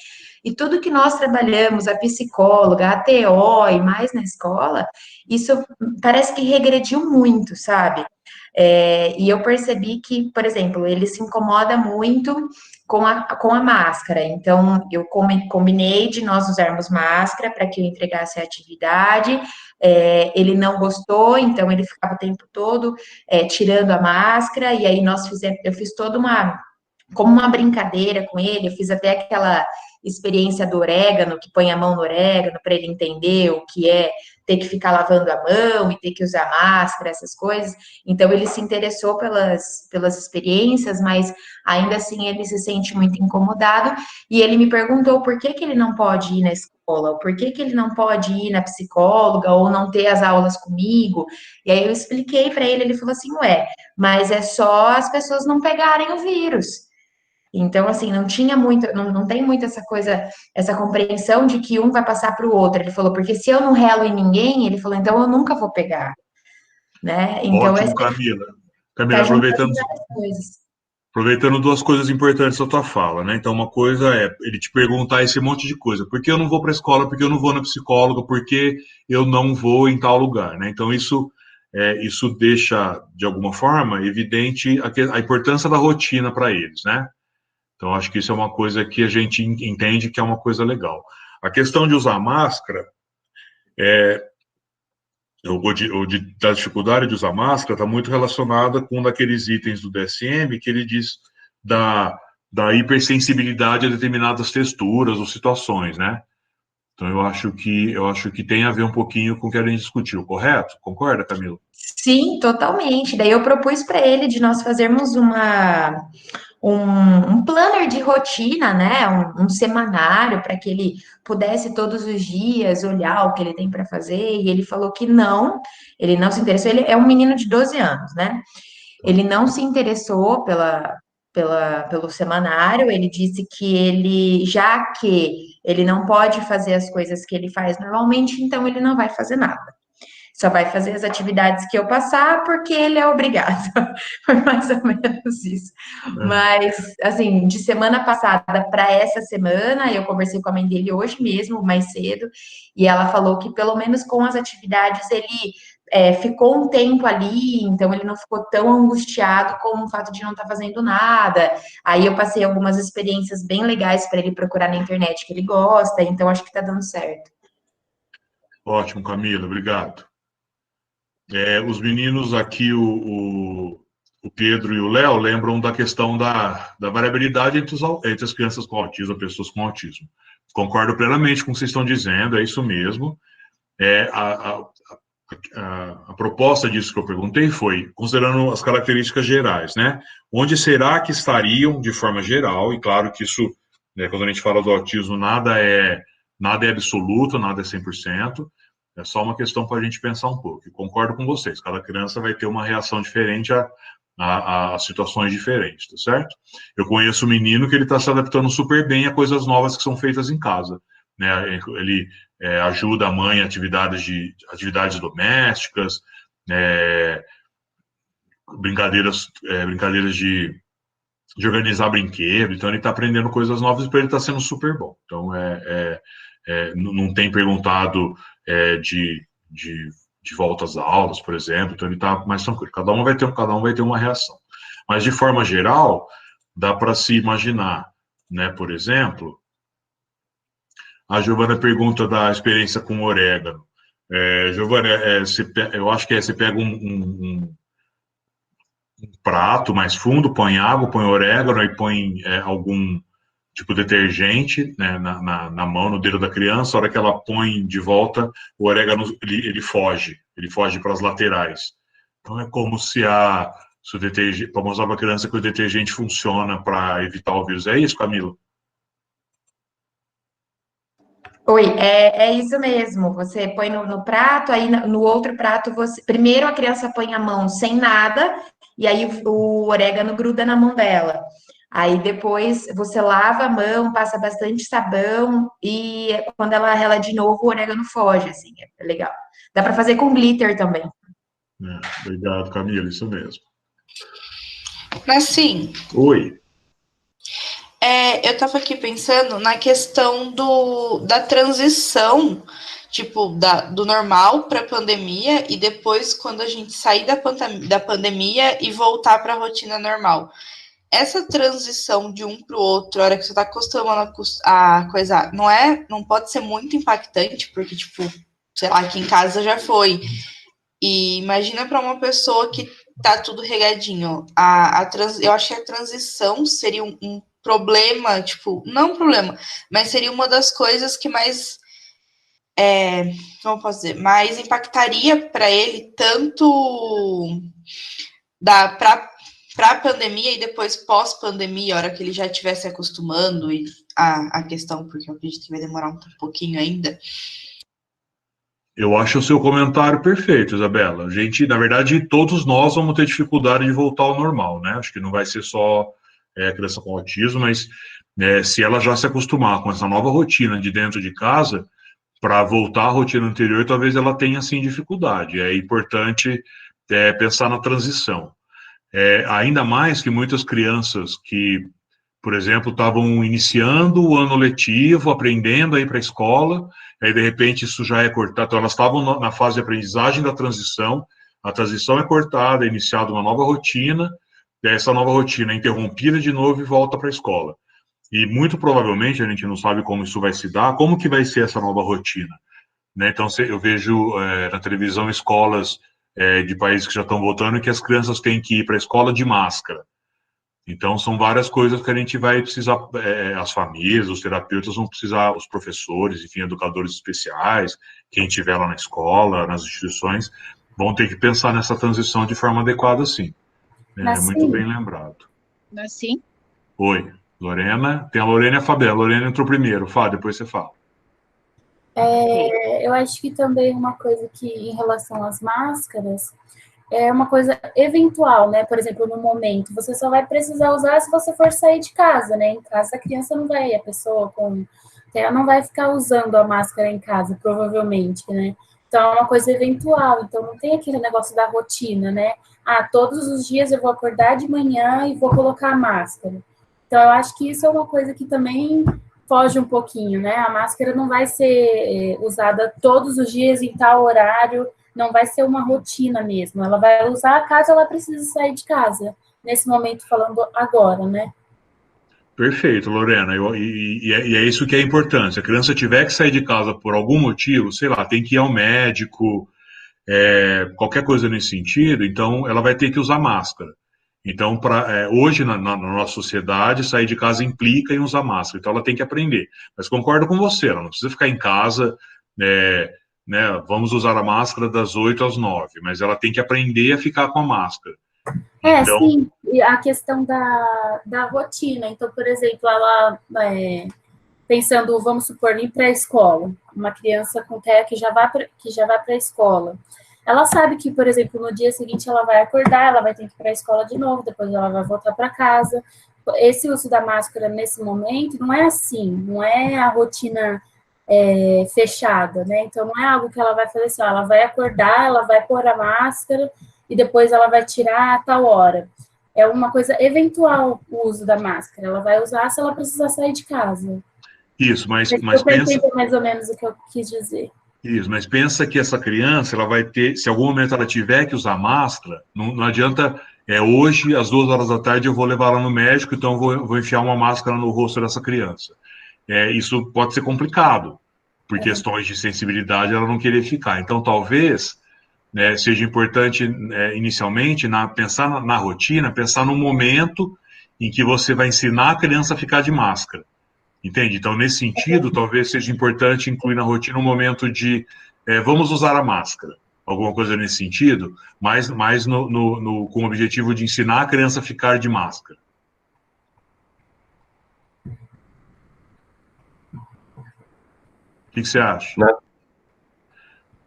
E tudo que nós trabalhamos, a psicóloga, a TO e mais na escola, isso parece que regrediu muito, sabe? E eu percebi que, por exemplo, ele se incomoda muito com a máscara. Então, eu combinei de nós usarmos máscara para que eu entregasse a atividade. Ele não gostou, então ele ficava o tempo todo tirando a máscara. E aí eu fiz toda como uma brincadeira com ele. Eu fiz até aquela experiência do orégano, que põe a mão no orégano para ele entender o que é ter que ficar lavando a mão e ter que usar máscara, essas coisas. Então, ele se interessou pelas experiências, mas ainda assim ele se sente muito incomodado. E ele me perguntou por que ele não pode ir na escola, por que ele não pode ir na psicóloga ou não ter as aulas comigo. E aí eu expliquei para ele falou assim, mas é só as pessoas não pegarem o vírus. Então, assim, não tem muito essa coisa, essa compreensão de que um vai passar para o outro. Ele falou, porque se eu não relo em ninguém, ele falou, então eu nunca vou pegar. né? Então, Ótimo, Camila. tá Camila, juntando várias coisas. aproveitando duas coisas importantes da tua fala, né? Então, uma coisa é ele te perguntar esse monte de coisa. Por que eu não vou para a escola? Por que eu não vou na psicóloga? Por que eu não vou em tal lugar, né? Então, isso deixa, de alguma forma, evidente a importância da rotina para eles, né? Então, acho que isso é uma coisa que a gente entende que é uma coisa legal. A questão de usar máscara, da dificuldade de usar máscara, está muito relacionada com um daqueles itens do DSM que ele diz da hipersensibilidade a determinadas texturas ou situações, né? Então, eu acho que tem a ver um pouquinho com o que a gente discutiu, correto? Concorda, Camila? Sim, totalmente. Daí eu propus para ele de nós fazermos um planner de rotina, né? Um semanário para que ele pudesse todos os dias olhar o que ele tem para fazer. E ele falou que não, ele não se interessou. Ele é um menino de 12 anos, né? Ele não se interessou pelo semanário. Ele disse que já que ele não pode fazer as coisas que ele faz normalmente, então ele não vai fazer nada. Só vai fazer as atividades que eu passar porque ele é obrigado. Foi mais ou menos isso. Mas, assim, de semana passada para essa semana, eu conversei com a mãe dele hoje mesmo, mais cedo, e ela falou que pelo menos com as atividades ele ficou um tempo ali, então ele não ficou tão angustiado com o fato de não estar fazendo nada. Aí eu passei algumas experiências bem legais para ele procurar na internet que ele gosta, então acho que está dando certo. Ótimo, Camila, obrigado. Os meninos aqui, o Pedro e o Léo, lembram da questão da variabilidade entre as crianças com autismo, pessoas com autismo. Concordo plenamente com o que vocês estão dizendo, é isso mesmo. A proposta disso que eu perguntei foi, considerando as características gerais, né? Onde será que estariam de forma geral? E claro que isso, né, quando a gente fala do autismo, nada é absoluto, nada é 100%. É só uma questão para a gente pensar um pouco. E concordo com vocês, cada criança vai ter uma reação diferente a situações diferentes, tá certo? Eu conheço um menino que ele está se adaptando super bem a coisas novas que são feitas em casa, né? Ele ajuda a mãe em atividades domésticas, brincadeiras de organizar brinquedo. Então, ele está aprendendo coisas novas e para ele está sendo super bom. Então, não tem perguntado de volta às aulas, por exemplo. Então, ele está mais tranquilo. Cada um vai ter uma reação. Mas, de forma geral, dá para se imaginar, né? Por exemplo, a Giovana pergunta da experiência com orégano. Giovana, eu acho que você pega um prato mais fundo, põe água, põe orégano e põe algum tipo de detergente, né, na mão, no dedo da criança. A hora que ela põe de volta, o orégano ele foge para as laterais. Então é como se o detergente, para mostrar para a criança que o detergente funciona para evitar o vírus. É isso, Camila? Oi, é isso mesmo. Você põe no prato, aí no outro prato primeiro a criança põe a mão sem nada, e aí o orégano gruda na mão dela. Aí depois você lava a mão, passa bastante sabão, e quando ela rela de novo, o orégano foge, assim, é legal. Dá para fazer com glitter também. Obrigado, Camila, isso mesmo. Mas sim. Oi. Eu estava aqui pensando na questão da transição, tipo, do normal para a pandemia e depois quando a gente sair da pandemia e voltar para a rotina normal. Essa transição de um para o outro, a hora que você está acostumando a coisa, não pode ser muito impactante, porque, tipo, sei lá, aqui em casa já foi. E imagina para uma pessoa que tá tudo regadinho. Eu acho que a transição seria um problema, tipo, não um problema, mas seria uma das coisas que mais, como posso dizer, mais impactaria para ele, tanto para a pandemia e depois pós-pandemia, a hora que ele já estiver se acostumando e a questão, porque eu acredito que vai demorar um pouquinho ainda. Eu acho o seu comentário perfeito, Isabela. Na verdade, todos nós vamos ter dificuldade de voltar ao normal, né? Acho que não vai ser só a criança com autismo, mas se ela já se acostumar com essa nova rotina de dentro de casa, para voltar à rotina anterior, talvez ela tenha, sim, dificuldade. É importante pensar na transição. Ainda mais que muitas crianças que, por exemplo, estavam iniciando o ano letivo, aprendendo a ir para a escola, aí de repente isso já é cortado, então elas estavam na fase de aprendizagem da transição, a transição é cortada, é iniciada uma nova rotina, e essa nova rotina é interrompida de novo e volta para a escola. E muito provavelmente, a gente não sabe como isso vai se dar, como que vai ser essa nova rotina, né? Então, eu vejo na televisão escolas de países que já estão voltando e que as crianças têm que ir para a escola de máscara. Então, são várias coisas que a gente vai precisar, as famílias, os terapeutas vão precisar, os professores, enfim, educadores especiais, quem estiver lá na escola, nas instituições, vão ter que pensar nessa transição de forma adequada, sim. Muito bem lembrado. Assim? Oi, Lorena. Tem a Lorena e a Fabiana. A Lorena entrou primeiro. Fá, depois você fala. Eu acho que também uma coisa que, em relação às máscaras, é uma coisa eventual, né? Por exemplo, no momento, você só vai precisar usar se você for sair de casa, né? Em casa, a criança não vai, a pessoa ela não vai ficar usando a máscara em casa, provavelmente, né? Então, é uma coisa eventual. Então, não tem aquele negócio da rotina, né? Todos os dias eu vou acordar de manhã e vou colocar a máscara. Então, eu acho que isso é uma coisa que também foge um pouquinho, né? A máscara não vai ser usada todos os dias em tal horário, não vai ser uma rotina mesmo. Ela vai usar caso ela precise sair de casa, nesse momento falando agora, né? Perfeito, Lorena. E é isso que é importante. Se a criança tiver que sair de casa por algum motivo, sei lá, tem que ir ao médico, qualquer coisa nesse sentido, então ela vai ter que usar máscara. Então, hoje, na nossa sociedade, sair de casa implica em usar máscara. Então, ela tem que aprender. Mas concordo com você, ela não precisa ficar em casa, né, vamos usar a máscara das 8 às 9, mas ela tem que aprender a ficar com a máscara. Então, sim, e a questão da rotina. Então, por exemplo, ela, pensando, vamos supor, ir para a escola, uma criança com TEA que já vai para a escola. Ela sabe que, por exemplo, no dia seguinte ela vai acordar, ela vai ter que ir para a escola de novo, depois ela vai voltar para casa. Esse uso da máscara nesse momento não é assim, não é a rotina fechada, né? Então, não é algo que ela vai fazer assim, ela vai acordar, ela vai pôr a máscara e depois ela vai tirar a tal hora. É uma coisa eventual o uso da máscara. Ela vai usar se ela precisar sair de casa. Isso, mas pensa mais ou menos o que eu quis dizer. Isso, mas pensa que essa criança, ela vai ter, se em algum momento ela tiver que usar máscara, não adianta, hoje, às 2 horas da tarde, eu vou levar ela no médico, então eu vou enfiar uma máscara no rosto dessa criança. Isso pode ser complicado, por questões de sensibilidade, ela não querer ficar. Então, talvez, seja importante, inicialmente, pensar na rotina, pensar no momento em que você vai ensinar a criança a ficar de máscara. Entende? Então, nesse sentido, talvez seja importante incluir na rotina um momento de vamos usar a máscara, alguma coisa nesse sentido, mas com o objetivo de ensinar a criança a ficar de máscara. O que você acha?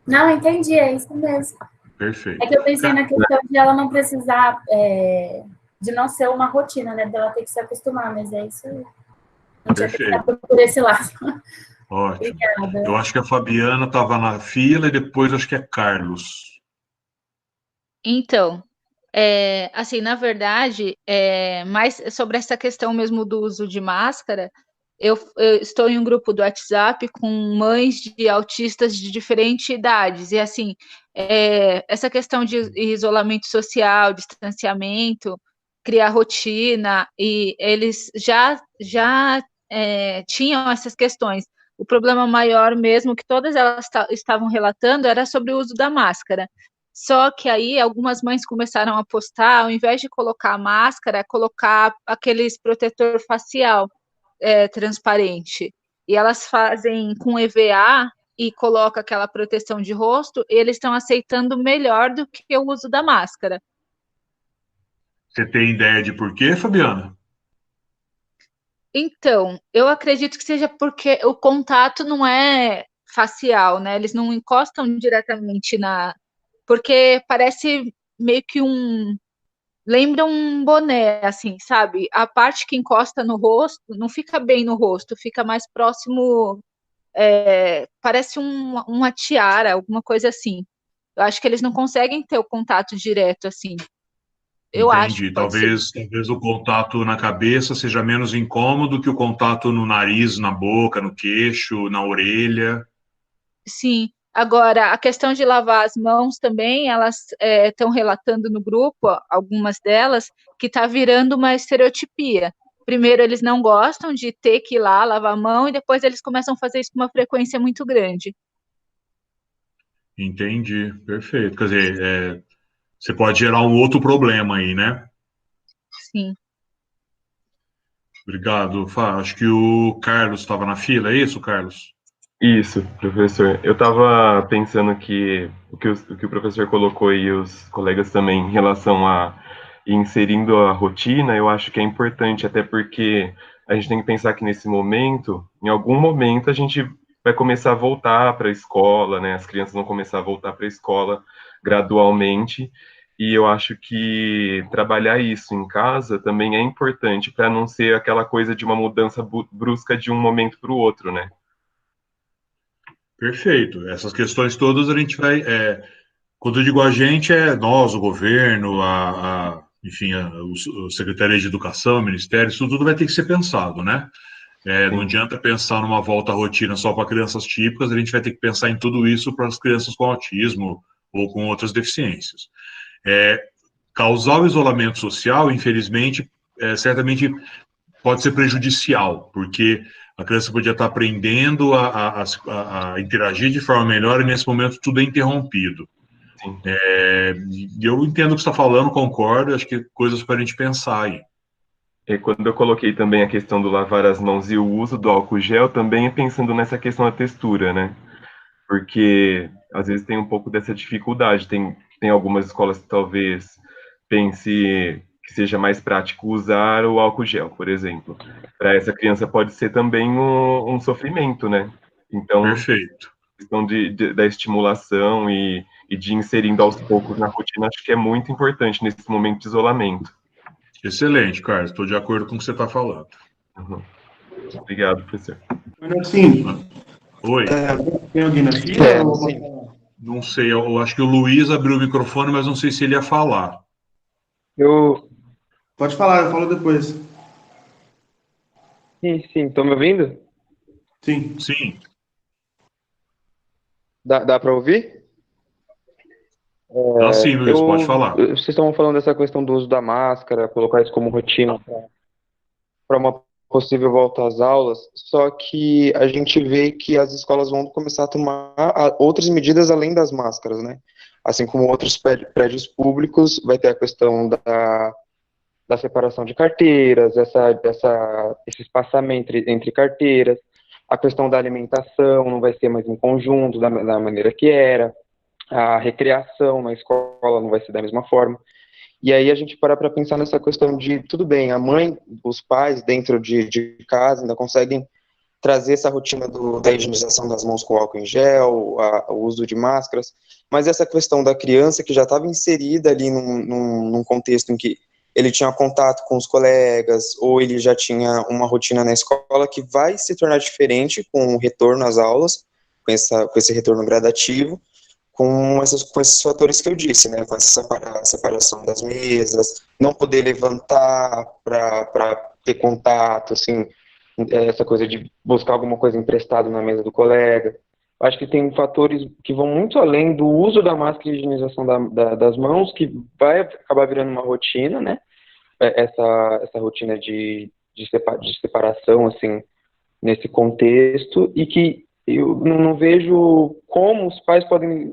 Não, entendi, é isso mesmo. Perfeito. É que eu pensei na questão de ela não precisar, de não ser uma rotina, né? Dela ter que se acostumar, mas é isso aí. Não tinha pensado por esse lado. Ótimo. Obrigada. Eu acho que a Fabiana estava na fila e depois acho que é Carlos. Então, assim, na verdade, mais sobre essa questão mesmo do uso de máscara, eu estou em um grupo do WhatsApp com mães de autistas de diferentes idades, e assim, essa questão de isolamento social, distanciamento, criar rotina, e eles já tinham essas questões. O problema maior mesmo que todas elas estavam relatando era sobre o uso da máscara. Só que aí algumas mães começaram a postar, ao invés de colocar a máscara, colocar aqueles protetor facial transparente. E elas fazem com EVA e colocam aquela proteção de rosto, e eles estão aceitando melhor do que o uso da máscara. Você tem ideia de por quê, Fabiana? Então, eu acredito que seja porque o contato não é facial, né? Eles não encostam diretamente porque parece meio que lembra um boné, assim, sabe? A parte que encosta no rosto não fica bem no rosto, fica mais próximo, parece uma tiara, alguma coisa assim. Eu acho que eles não conseguem ter o contato direto, assim. Eu acho Entendi. que pode ser. Talvez o contato na cabeça seja menos incômodo que o contato no nariz, na boca, no queixo, na orelha. Sim. Agora, a questão de lavar as mãos também, elas estão relatando no grupo, algumas delas, que está virando uma estereotipia. Primeiro, eles não gostam de ter que ir lá lavar a mão, e depois eles começam a fazer isso com uma frequência muito grande. Entendi, perfeito. Quer dizer, você pode gerar um outro problema aí, né? Sim. Obrigado, Fá. Acho que o Carlos estava na fila, é isso, Carlos? Isso, professor. Eu estava pensando que o que o professor colocou e os colegas também em relação a ir inserindo a rotina, eu acho que é importante, até porque a gente tem que pensar que nesse momento, em algum momento, a gente vai começar a voltar para a escola, né? As crianças vão começar a voltar para a escola gradualmente, e eu acho que trabalhar isso em casa também é importante para não ser aquela coisa de uma mudança brusca de um momento para o outro, né? Perfeito. Essas questões todas a gente vai. Quando eu digo a gente, é nós, o governo, enfim, o Secretaria de Educação, o Ministério, isso tudo vai ter que ser pensado, né? Não Sim. adianta pensar numa volta à rotina só para crianças típicas, a gente vai ter que pensar em tudo isso para as crianças com autismo ou com outras deficiências. Causar o isolamento social, infelizmente, certamente pode ser prejudicial, porque a criança podia estar aprendendo a interagir de forma melhor e nesse momento tudo é interrompido. Sim. E eu entendo o que você está falando, concordo, acho que coisas para a gente pensar aí. E quando eu coloquei também a questão do lavar as mãos e o uso do álcool gel, também é pensando nessa questão da textura, né? Porque às vezes tem um pouco dessa dificuldade. Tem algumas escolas que talvez pense que seja mais prático usar o álcool gel, por exemplo. Para essa criança pode ser também um sofrimento, né? Então, Perfeito. a questão da estimulação e de inserindo aos poucos na rotina, acho que é muito importante nesse momento de isolamento. Excelente, Carlos, estou de acordo com o que você está falando. Uhum. Obrigado, professor. Sim. Oi. Tem alguém na fila? Sim. Não sei, eu acho que o Luiz abriu o microfone, mas não sei se ele ia falar. Pode falar, eu falo depois. Sim, estão me ouvindo? Sim. Sim. Dá para ouvir? Tá sim, Luiz, pode falar. Vocês estavam falando dessa questão do uso da máscara, colocar isso como rotina para uma possível volta às aulas, só que a gente vê que as escolas vão começar a tomar outras medidas além das máscaras, né? Assim como outros prédios públicos, vai ter a questão da separação de carteiras, esse espaçamento entre carteiras, a questão da alimentação não vai ser mais em conjunto da maneira que era, a recreação na escola não vai ser da mesma forma. E aí a gente para pensar nessa questão de, tudo bem, a mãe, os pais dentro de casa ainda conseguem trazer essa rotina da higienização das mãos com álcool em gel, o uso de máscaras, mas essa questão da criança que já estava inserida ali num contexto em que ele tinha contato com os colegas, ou ele já tinha uma rotina na escola que vai se tornar diferente com o retorno às aulas, com esse retorno gradativo, com esses fatores que eu disse, né, com essa separação das mesas, não poder levantar para ter contato, assim, essa coisa de buscar alguma coisa emprestada na mesa do colega. Acho que tem fatores que vão muito além do uso da máscara e higienização das mãos, que vai acabar virando uma rotina, né, essa rotina de separação, assim, nesse contexto, e que eu não vejo como os pais podem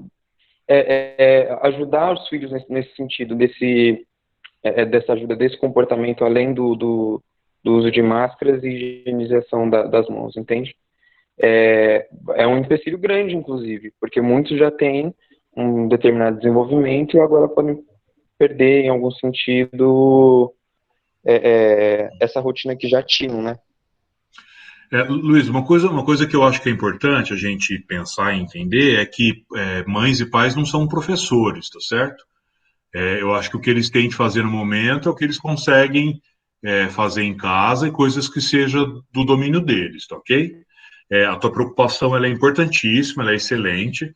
ajudar os filhos nesse sentido, dessa ajuda, desse comportamento, além do uso de máscaras e higienização das mãos, entende? É um empecilho grande, inclusive, porque muitos já têm um determinado desenvolvimento e agora podem perder, em algum sentido, essa rotina que já tinham, né? Luiz, uma coisa que eu acho que é importante a gente pensar e entender é que mães e pais não são professores, tá certo? Eu acho que o que eles têm de fazer no momento é o que eles conseguem fazer em casa e coisas que sejam do domínio deles, tá ok? A tua preocupação ela é importantíssima, ela é excelente.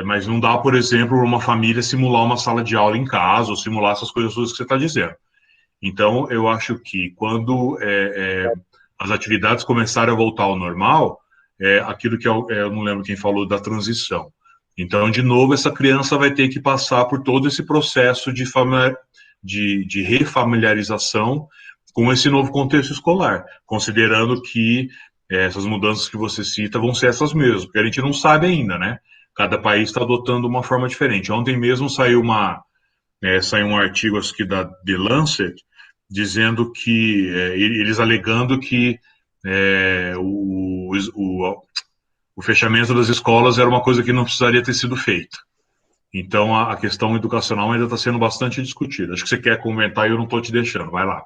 Mas não dá, por exemplo, uma família simular uma sala de aula em casa, ou simular essas coisas todas que você está dizendo. Então, eu acho que quando as atividades começarem a voltar ao normal, aquilo que eu não lembro quem falou da transição. Então, de novo, essa criança vai ter que passar por todo esse processo de refamiliarização com esse novo contexto escolar, considerando que essas mudanças que você cita vão ser essas mesmas, porque a gente não sabe ainda, né? Cada país está adotando uma forma diferente. Ontem mesmo saiu um artigo aqui da The Lancet, dizendo que, eles alegando que o fechamento das escolas era uma coisa que não precisaria ter sido feita. Então, a questão educacional ainda está sendo bastante discutida. Acho que você quer comentar e eu não estou te deixando. Vai lá.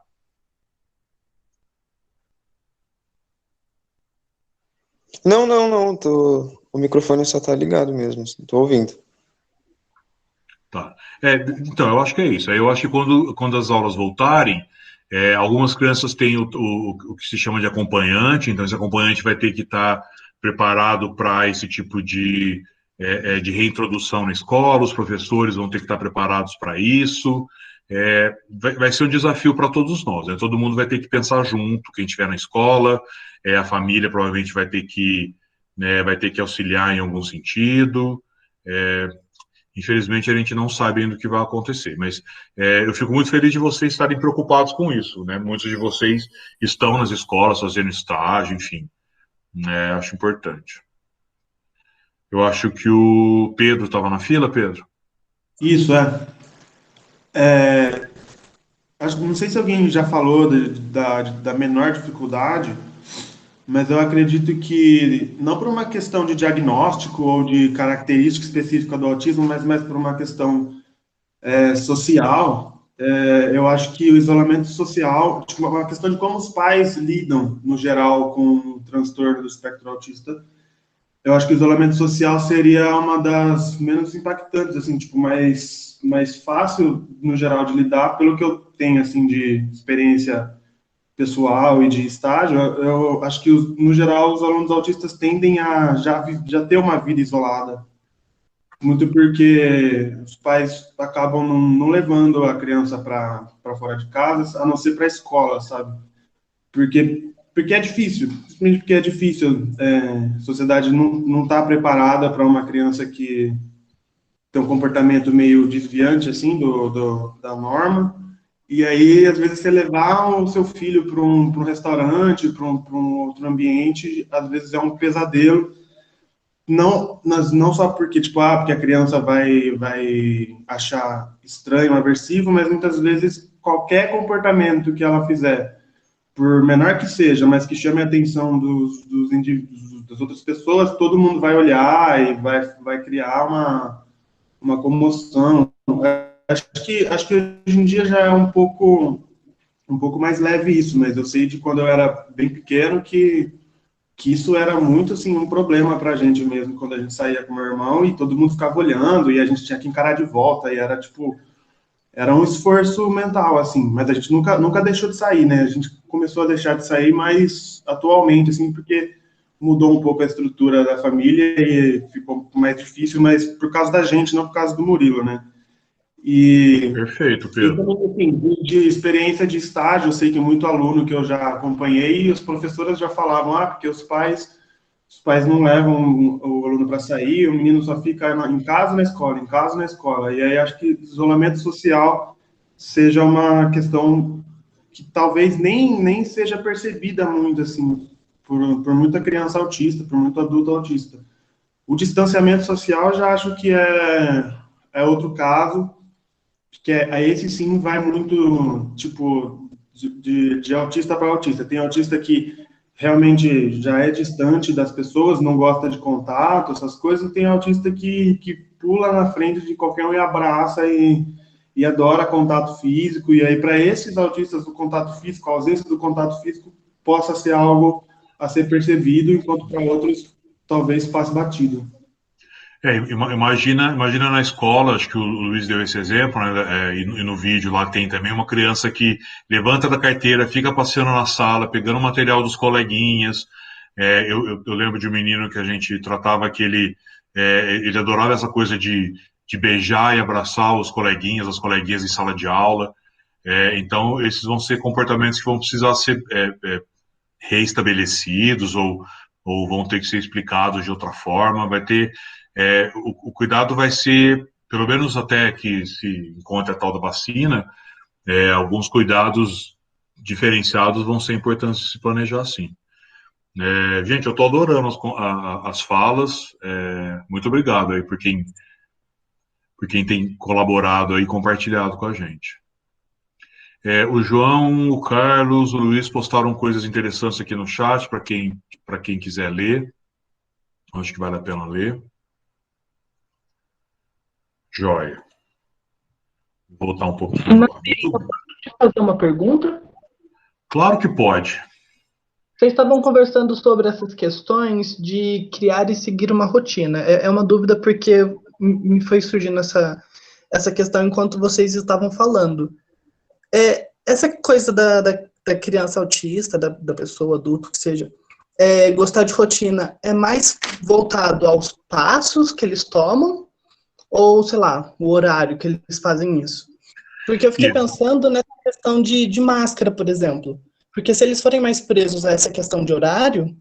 Não, o microfone só tá ligado mesmo, tô ouvindo. Tá. Então, eu acho que é isso. Eu acho que quando as aulas voltarem, algumas crianças têm o que se chama de acompanhante, então esse acompanhante vai ter que estar preparado para esse tipo de reintrodução na escola, os professores vão ter que estar preparados para isso. Vai ser um desafio para todos nós, né? Todo mundo vai ter que pensar junto, quem estiver na escola, a família provavelmente vai ter que auxiliar em algum sentido. Infelizmente, a gente não sabe ainda o que vai acontecer, mas eu fico muito feliz de vocês estarem preocupados com isso, né? Muitos de vocês estão nas escolas fazendo estágio, enfim, acho importante. Eu acho que o Pedro estava na fila, Pedro? Isso, não sei se alguém já falou da menor dificuldade, mas eu acredito que, não por uma questão de diagnóstico ou de característica específica do autismo, mas mais por uma questão social, eu acho que o isolamento social, tipo, uma questão de como os pais lidam, no geral, com o transtorno do espectro autista, eu acho que o isolamento social seria uma das menos impactantes, assim, tipo, mais fácil, no geral, de lidar, pelo que eu tenho, assim, de experiência pessoal e de estágio. Eu acho que, no geral, os alunos autistas tendem a já ter uma vida isolada, muito porque os pais acabam não levando a criança para fora de casa, a não ser para a escola, sabe? Porque é difícil, simplesmente porque é difícil. A sociedade não está preparada para uma criança que tem um comportamento meio desviante, assim, da norma. E aí, às vezes, você levar o seu filho para um restaurante, para um outro ambiente, às vezes é um pesadelo. Não só porque, tipo, porque a criança vai achar estranho, aversivo, mas muitas vezes qualquer comportamento que ela fizer, por menor que seja, mas que chame a atenção dos indivíduos, das outras pessoas, todo mundo vai olhar e vai criar uma comoção. Acho que hoje em dia já é um pouco mais leve isso, mas eu sei de quando eu era bem pequeno que isso era muito, assim, um problema pra gente mesmo, quando a gente saía com meu irmão e todo mundo ficava olhando e a gente tinha que encarar de volta e era, tipo, era um esforço mental, assim, mas a gente nunca deixou de sair, né? A gente começou a deixar de sair mais atualmente, assim, porque mudou um pouco a estrutura da família e ficou mais difícil, mas por causa da gente, não por causa do Murilo, né? Perfeito, Pedro. Também, assim, de experiência de estágio, eu sei que muito aluno que eu já acompanhei, os professores já falavam, porque os pais não levam o aluno para sair, o menino só fica em casa, na escola, em casa, na escola. E aí acho que isolamento social seja uma questão que talvez nem seja percebida muito, assim, por muita criança autista, por muito adulto autista. O distanciamento social eu já acho que é outro caso, que esse sim vai muito, tipo, de autista para autista. Tem autista que realmente já é distante das pessoas, não gosta de contato, essas coisas, e tem autista que pula na frente de qualquer um e abraça e adora contato físico, e aí para esses autistas o contato físico, a ausência do contato físico possa ser algo a ser percebido, enquanto para outros talvez passe batido. Imagina na escola, acho que o Luiz deu esse exemplo, né, e no vídeo lá tem também uma criança que levanta da carteira, fica passeando na sala, pegando o material dos coleguinhas. Eu lembro de um menino que a gente tratava que ele Ele adorava essa coisa de beijar e abraçar os coleguinhas, as coleguinhas em sala de aula. Então, esses vão ser comportamentos que vão precisar ser reestabelecidos ou vão ter que ser explicados de outra forma. Vai ter o cuidado vai ser, pelo menos até que se encontre a tal da vacina, alguns cuidados diferenciados vão ser importantes se planejar assim. Gente, eu estou adorando as falas. Muito obrigado aí por quem tem colaborado e compartilhado com a gente. O João, o Carlos, o Luiz postaram coisas interessantes aqui no chat para quem quiser ler. Acho que vale a pena ler. Joia. Vou voltar um pouquinho. Pode fazer uma pergunta? Claro que pode. Vocês estavam conversando sobre essas questões de criar e seguir uma rotina. É uma dúvida porque me foi surgindo essa questão enquanto vocês estavam falando. Essa coisa da criança autista, da pessoa adulta, que seja, gostar de rotina, é mais voltado aos passos que eles tomam ou, sei lá, o horário que eles fazem isso? Porque eu fiquei pensando nessa questão de máscara, por exemplo. Porque se eles forem mais presos a essa questão de horário,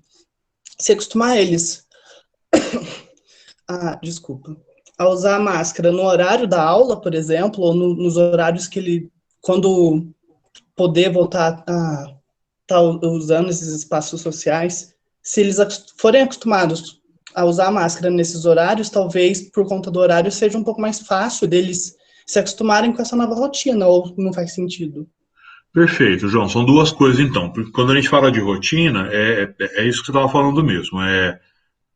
se acostumar eles a usar a máscara no horário da aula, por exemplo, ou nos horários que ele, quando poder voltar a estar usando esses espaços sociais, se eles forem acostumados a usar a máscara nesses horários, talvez por conta do horário seja um pouco mais fácil deles se acostumarem com essa nova rotina, ou não faz sentido? Perfeito, João. São duas coisas, então. Porque quando a gente fala de rotina, é isso que você estava falando mesmo.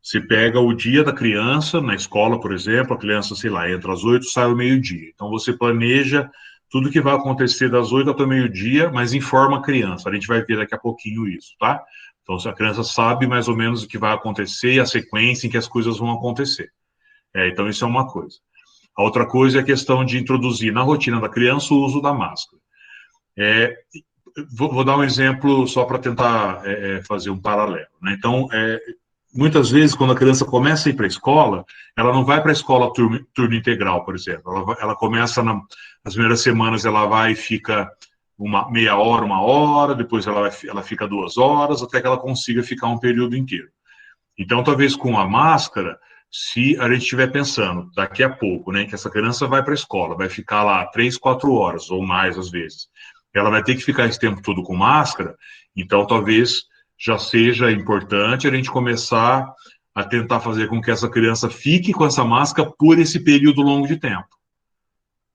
Você pega o dia da criança, na escola, por exemplo, a criança, sei lá, entra às 8, sai ao meio-dia. Então, você planeja tudo que vai acontecer das 8 até o meio-dia, mas informa a criança. A gente vai ver daqui a pouquinho isso, tá? Então, a criança sabe mais ou menos o que vai acontecer e a sequência em que as coisas vão acontecer. Então, isso é uma coisa. A outra coisa é a questão de introduzir na rotina da criança o uso da máscara. Vou dar um exemplo só para tentar fazer um paralelo, né? Então, muitas vezes, quando a criança começa a ir para a escola, ela não vai para a escola turno integral, por exemplo. Ela começa, nas primeiras semanas, ela vai e fica meia hora, 1 hora, depois ela fica 2 horas, até que ela consiga ficar um período inteiro. Então, talvez com a máscara, se a gente estiver pensando daqui a pouco, né, que essa criança vai para a escola, vai ficar lá 3, 4 horas, ou mais às vezes, ela vai ter que ficar esse tempo todo com máscara, então talvez já seja importante a gente começar a tentar fazer com que essa criança fique com essa máscara por esse período longo de tempo.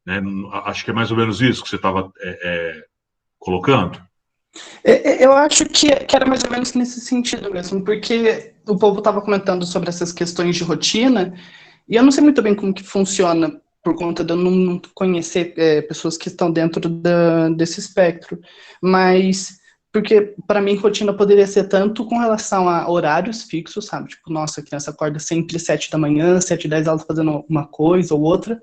Né? Acho que é mais ou menos isso que você estava colocando. Eu acho que era mais ou menos nesse sentido mesmo, porque o povo estava comentando sobre essas questões de rotina, e eu não sei muito bem como que funciona, por conta de eu não conhecer pessoas que estão dentro desse espectro, mas porque para mim rotina poderia ser tanto com relação a horários fixos, sabe, tipo, nossa, a criança acorda sempre 7 da manhã, 7h10 ela tá fazendo uma coisa ou outra,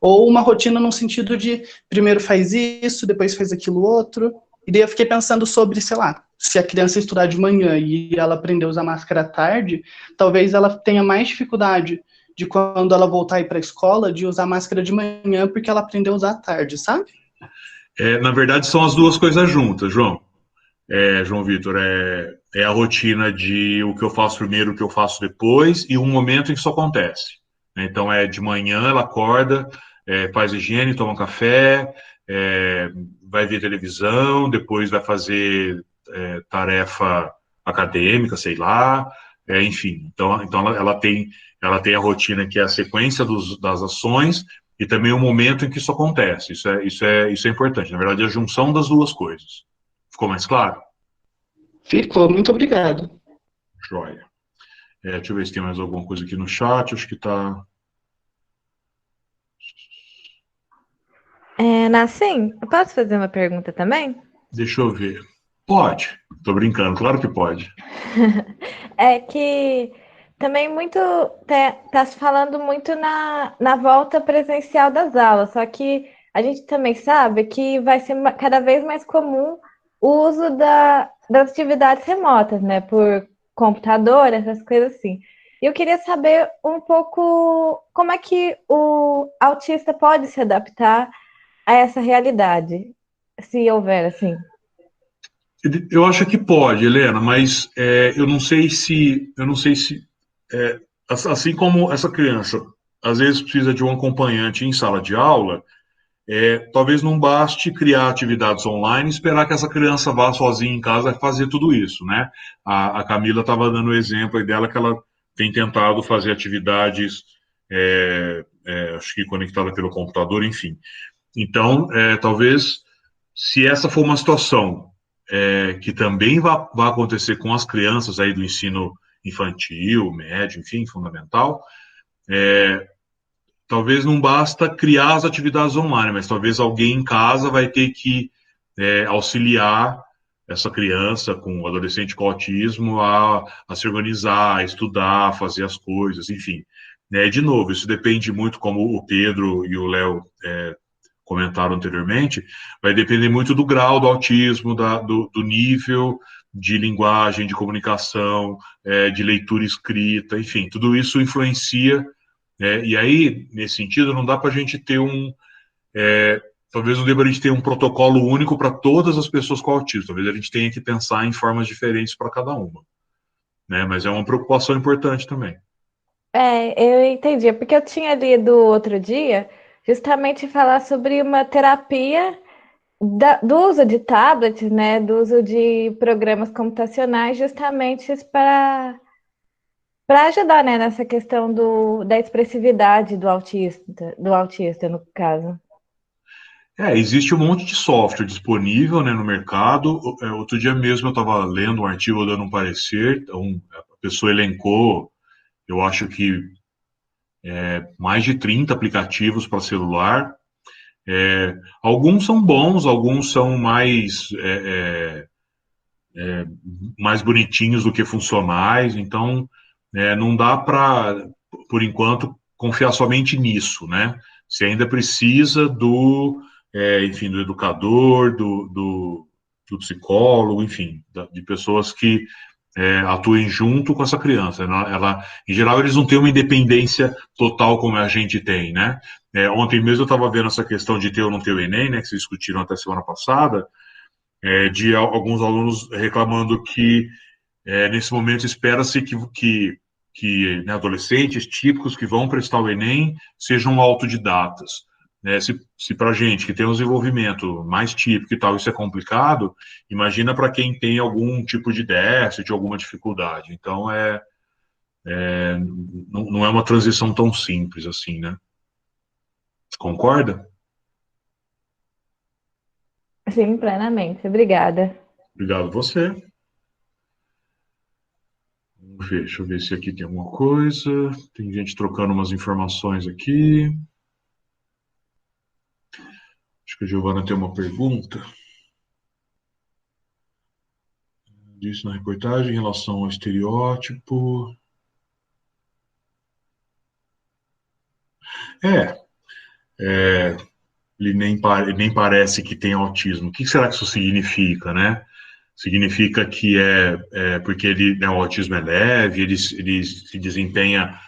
ou uma rotina no sentido de primeiro faz isso, depois faz aquilo outro, e daí eu fiquei pensando sobre, sei lá, se a criança estudar de manhã e ela aprender a usar máscara à tarde, talvez ela tenha mais dificuldade de quando ela voltar a ir para a escola, de usar máscara de manhã, porque ela aprendeu a usar à tarde, sabe? Na verdade, são as duas coisas juntas, João. João Vitor, é a rotina de o que eu faço primeiro, o que eu faço depois, e um momento em que isso acontece. Então, de manhã, ela acorda, faz higiene, toma um café, vai ver televisão, depois vai fazer tarefa acadêmica, sei lá, enfim. Então ela tem a rotina que é a sequência das ações e também o momento em que isso acontece. Isso é importante. Na verdade, é a junção das duas coisas. Ficou mais claro? Ficou, muito obrigado. Joia. Deixa eu ver se tem mais alguma coisa aqui no chat. Acho que está... Nassim, eu posso fazer uma pergunta também? Deixa eu ver. Pode. Tô brincando, claro que pode. É que também tá se falando muito na volta presencial das aulas, só que a gente também sabe que vai ser cada vez mais comum o uso das atividades remotas, né, por computador, essas coisas assim. E eu queria saber um pouco como é que o autista pode se adaptar a essa realidade, se houver, assim. Eu acho que pode, Helena, mas eu não sei se, assim como essa criança às vezes precisa de um acompanhante em sala de aula, talvez não baste criar atividades online e esperar que essa criança vá sozinha em casa fazer tudo isso, né? A Camila estava dando o exemplo aí dela que ela tem tentado fazer atividades, acho que conectada pelo computador, enfim. Então, talvez, se essa for uma situação que também vai acontecer com as crianças aí do ensino infantil, médio, enfim, fundamental, talvez não basta criar as atividades online, mas talvez alguém em casa vai ter que auxiliar essa criança com adolescente com autismo a se organizar, a estudar, a fazer as coisas, enfim. De novo, isso depende muito, como o Pedro e o Léo comentaram anteriormente, vai depender muito do grau do autismo, do nível de linguagem, de comunicação, de leitura escrita, enfim, tudo isso influencia. E aí, nesse sentido, não dá para a gente ter talvez não deva a gente ter um protocolo único para todas as pessoas com autismo. Talvez a gente tenha que pensar em formas diferentes para cada uma. Né? Mas é uma preocupação importante também. Eu entendi, porque eu tinha lido outro dia justamente falar sobre uma terapia do uso de tablets, né, do uso de programas computacionais, justamente para ajudar, né, nessa questão da expressividade do autista, no caso. Existe um monte de software disponível, né, no mercado. Outro dia mesmo eu estava lendo um artigo, dando um parecer, então, a pessoa elencou, eu acho que mais de 30 aplicativos para celular. Alguns são bons, alguns são mais bonitinhos do que funcionais, então não dá para, por enquanto, confiar somente nisso, né? Você ainda precisa enfim, do educador, do psicólogo, enfim, de pessoas que atuem junto com essa criança. Em geral, eles não têm uma independência total como a gente tem, né? Ontem mesmo eu estava vendo essa questão de ter ou não ter o Enem, né, que vocês discutiram até semana passada, de alguns alunos reclamando que nesse momento espera-se que né, adolescentes típicos que vão prestar o Enem sejam autodidatas. Né? Se para a gente que tem um desenvolvimento mais típico e tal, isso é complicado, imagina para quem tem algum tipo de déficit, alguma dificuldade. Então, não é uma transição tão simples assim, né? Concorda? Sim, plenamente. Obrigada. Obrigado a você. Vamos ver, deixa eu ver se aqui tem alguma coisa. Tem gente trocando umas informações aqui. Acho que a Giovana tem uma pergunta. Disse na reportagem em relação ao estereótipo. Ele nem parece que tem autismo. O que será que isso significa, né? Significa que porque o autismo é leve, ele se desempenha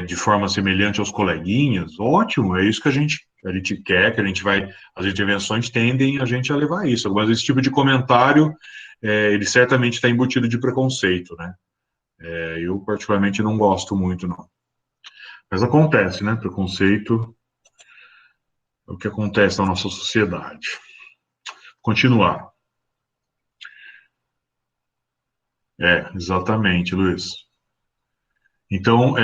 de forma semelhante aos coleguinhas. Ótimo, é isso que a gente quer, que a gente vai. As intervenções tendem a gente a levar a isso. Mas esse tipo de comentário, ele certamente está embutido de preconceito, né? Eu, particularmente, não gosto muito, não. Mas acontece, né? Preconceito é o que acontece na nossa sociedade. Continuar. Exatamente, Luiz. Então,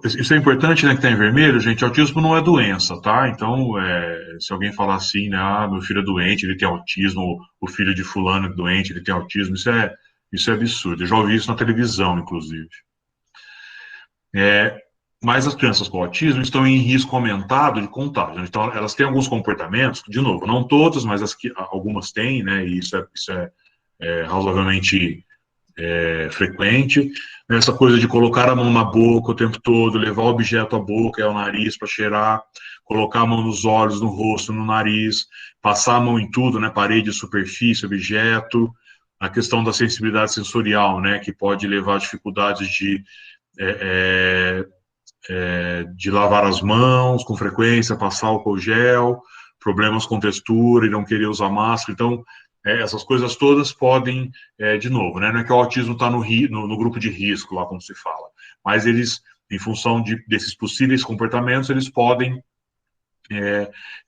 isso é importante, né, que está em vermelho, gente, autismo não é doença, tá? Então, se alguém falar assim, né, meu filho é doente, ele tem autismo, o filho de fulano é doente, ele tem autismo, isso é absurdo. Eu já ouvi isso na televisão, inclusive. Mas as crianças com autismo estão em risco aumentado de contágio. Então, elas têm alguns comportamentos, de novo, não todas, mas algumas têm, né, e isso é razoavelmente frequente, essa coisa de colocar a mão na boca o tempo todo, levar o objeto à boca e ao nariz para cheirar, colocar a mão nos olhos, no rosto, no nariz, passar a mão em tudo, né, parede, superfície, objeto, a questão da sensibilidade sensorial, né, que pode levar a dificuldades de de lavar as mãos com frequência, passar álcool gel, problemas com textura e não querer usar máscara. Então, essas coisas todas podem, de novo, né? Não é que o autismo está no grupo de risco, lá como se fala, mas eles, em função desses possíveis comportamentos, eles podem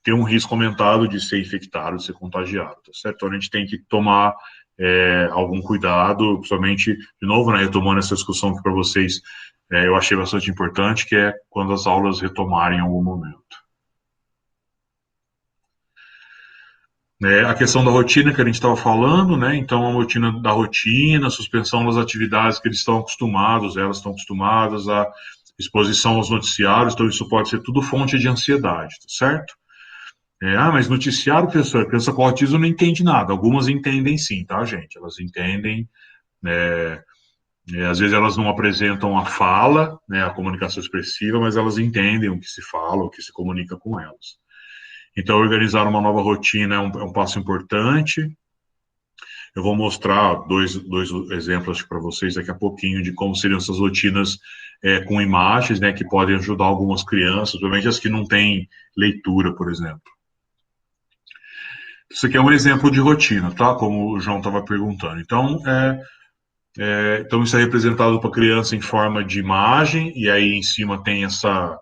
ter um risco aumentado de ser infectado, de ser contagiado, tá certo? Então, a gente tem que tomar algum cuidado, principalmente, de novo, né, retomando essa discussão aqui para vocês, eu achei bastante importante, que é quando as aulas retomarem em algum momento. A questão da rotina que a gente estava falando, né? Então, a rotina da rotina, a suspensão das atividades que eles estão acostumados, elas estão acostumadas, a exposição aos noticiários, então isso pode ser tudo fonte de ansiedade, tá certo? Mas noticiário, professor, a criança com autismo não entende nada. Algumas entendem sim, tá, gente? Elas entendem, às vezes elas não apresentam a fala, né, a comunicação expressiva, mas elas entendem o que se fala, o que se comunica com elas. Então, organizar uma nova rotina é um passo importante. Eu vou mostrar dois exemplos para vocês daqui a pouquinho de como seriam essas rotinas com imagens, né, que podem ajudar algumas crianças, principalmente as que não têm leitura, por exemplo. Isso aqui é um exemplo de rotina, tá? Como o João estava perguntando. Então, então isso é representado para a criança em forma de imagem, e aí em cima tem essa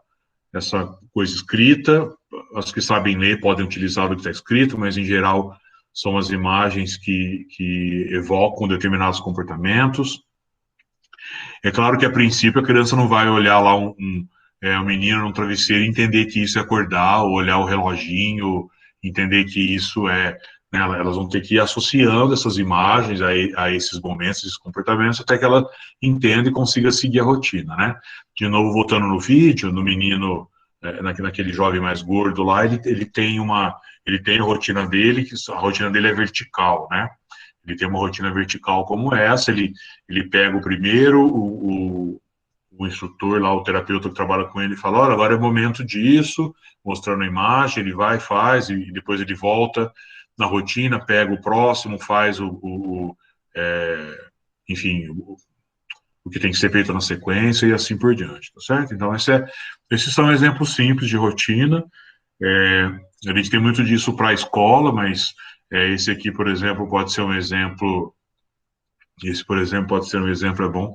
coisa escrita. As que sabem ler podem utilizar o que está escrito, mas em geral são as imagens que evocam determinados comportamentos. É claro que a princípio a criança não vai olhar lá um menino num travesseiro e entender que isso é acordar, ou olhar o reloginho, entender que isso né, elas vão ter que ir associando essas imagens a esses momentos, esses comportamentos, até que ela entenda e consiga seguir a rotina, né? De novo, voltando no vídeo, no menino, naquele jovem mais gordo lá, ele tem a rotina dele, que a rotina dele é vertical, né? Ele tem uma rotina vertical como essa, ele pega o primeiro, o instrutor lá, o terapeuta que trabalha com ele, fala, olha, agora é o momento disso, mostrando a imagem, ele vai, faz, e depois ele volta na rotina, pega o próximo, faz enfim, o que tem que ser feito na sequência e assim por diante, tá certo? Então, esses são exemplos simples de rotina. A gente tem muito disso para a escola, mas esse aqui, por exemplo, pode ser um exemplo. Esse, por exemplo, pode ser um exemplo, é bom,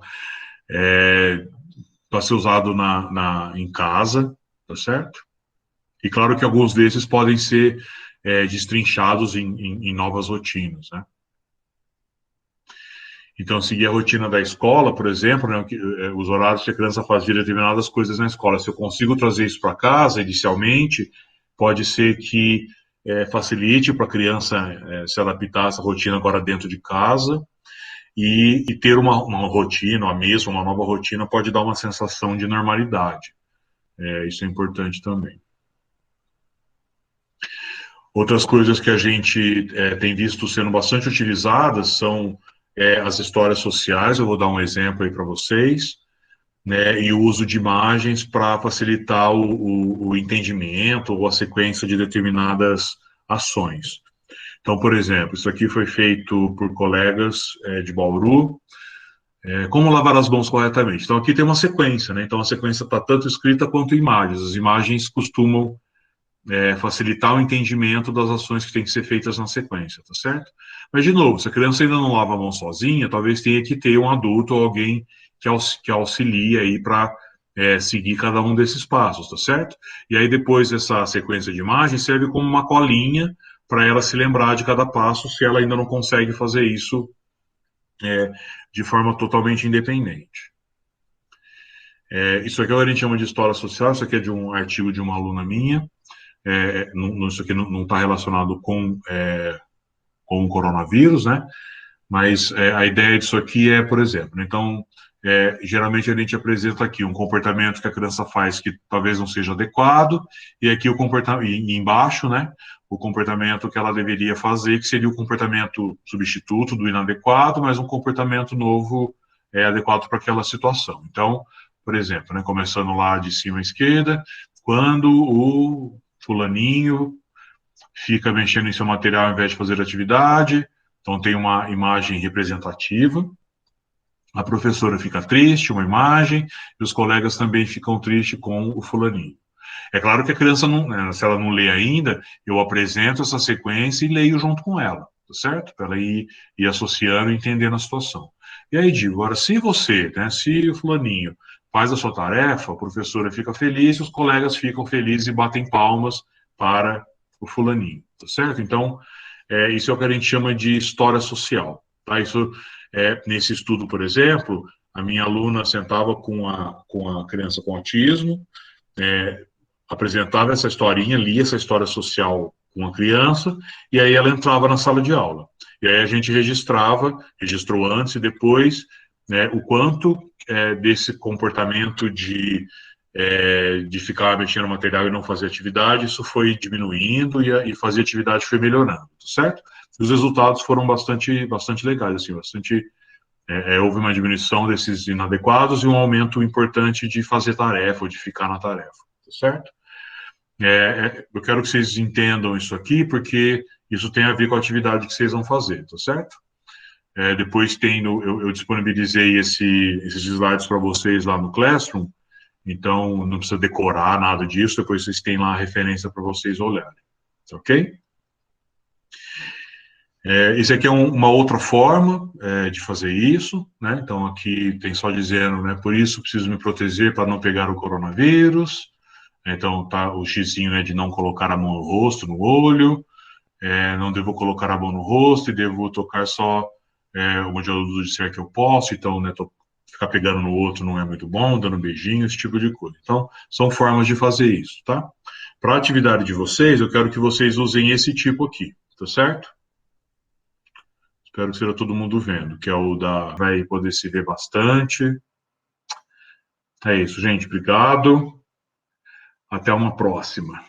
para ser usado em casa, tá certo? E claro que alguns desses podem ser destrinchados em novas rotinas, né? Então, seguir a rotina da escola, por exemplo, né, os horários que a criança fazia determinadas coisas na escola. Se eu consigo trazer isso para casa, inicialmente, pode ser que facilite para a criança se adaptar a essa rotina agora dentro de casa, e ter uma rotina, uma nova rotina, pode dar uma sensação de normalidade. Isso é importante também. Outras coisas que a gente tem visto sendo bastante utilizadas são as histórias sociais. Eu vou dar um exemplo aí para vocês, né, e o uso de imagens para facilitar o entendimento ou a sequência de determinadas ações. Então, por exemplo, isso aqui foi feito por colegas de Bauru. Como lavar as mãos corretamente? Então, aqui tem uma sequência, né? Então, a sequência está tanto escrita quanto imagens. As imagens costumam facilitar o entendimento das ações que têm que ser feitas na sequência, tá certo? Mas, de novo, se a criança ainda não lava a mão sozinha, talvez tenha que ter um adulto ou alguém que auxilie aí para seguir cada um desses passos, tá certo? E aí, depois, essa sequência de imagens serve como uma colinha para ela se lembrar de cada passo, se ela ainda não consegue fazer isso de forma totalmente independente. Isso aqui a gente chama de história social, isso aqui é de um artigo de uma aluna minha. Isso aqui não está relacionado com o coronavírus, né? Mas a ideia disso aqui por exemplo, então, geralmente a gente apresenta aqui um comportamento que a criança faz que talvez não seja adequado, e aqui o comportamento, e embaixo, né, o comportamento que ela deveria fazer, que seria o comportamento substituto do inadequado, mas um comportamento novo adequado para aquela situação. Então, por exemplo, né, começando lá de cima à esquerda, quando o fulaninho fica mexendo em seu material ao invés de fazer atividade, então tem uma imagem representativa. a professora fica triste, uma imagem, e os colegas também ficam tristes com o fulaninho. É claro que a criança, não, se ela não lê ainda, eu apresento essa sequência e leio junto com ela, tá certo? Para ela ir associando e entendendo a situação. E aí digo, agora, se você, né, se o fulaninho faz a sua tarefa, a professora fica feliz, os colegas ficam felizes e batem palmas para o fulaninho, tá certo? Então, isso é o que a gente chama de história social, tá? Isso, nesse estudo, por exemplo, a minha aluna sentava com a criança com autismo, apresentava essa historinha, lia essa história social com a criança, e aí ela entrava na sala de aula. E aí a gente registrou antes e depois, né, o quanto desse comportamento de ficar mexendo no material e não fazer atividade, isso foi diminuindo e fazer atividade foi melhorando, certo? Os resultados foram bastante legais, assim, houve uma diminuição desses inadequados e um aumento importante de fazer tarefa, ou de ficar na tarefa, certo? Eu quero que vocês entendam isso aqui, porque isso tem a ver com a atividade que vocês vão fazer, tá certo? Depois eu disponibilizei esses slides para vocês lá no Classroom, então não precisa decorar nada disso, depois vocês têm lá a referência para vocês olharem, ok? Esse aqui é uma outra forma de fazer isso, né? Então aqui tem só dizendo, né, por isso preciso me proteger para não pegar o coronavírus. Então tá o xizinho, né, de não colocar a mão no rosto, no olho, não devo colocar a mão no rosto e devo tocar só onde eu disser que eu posso, então, né, ficar pegando no outro não é muito bom, dando beijinho, esse tipo de coisa. Então, são formas de fazer isso, tá? Para a atividade de vocês, eu quero que vocês usem esse tipo aqui, tá certo? Espero que seja todo mundo vendo, que é o vai poder se ver bastante. É isso, gente, obrigado. Até uma próxima.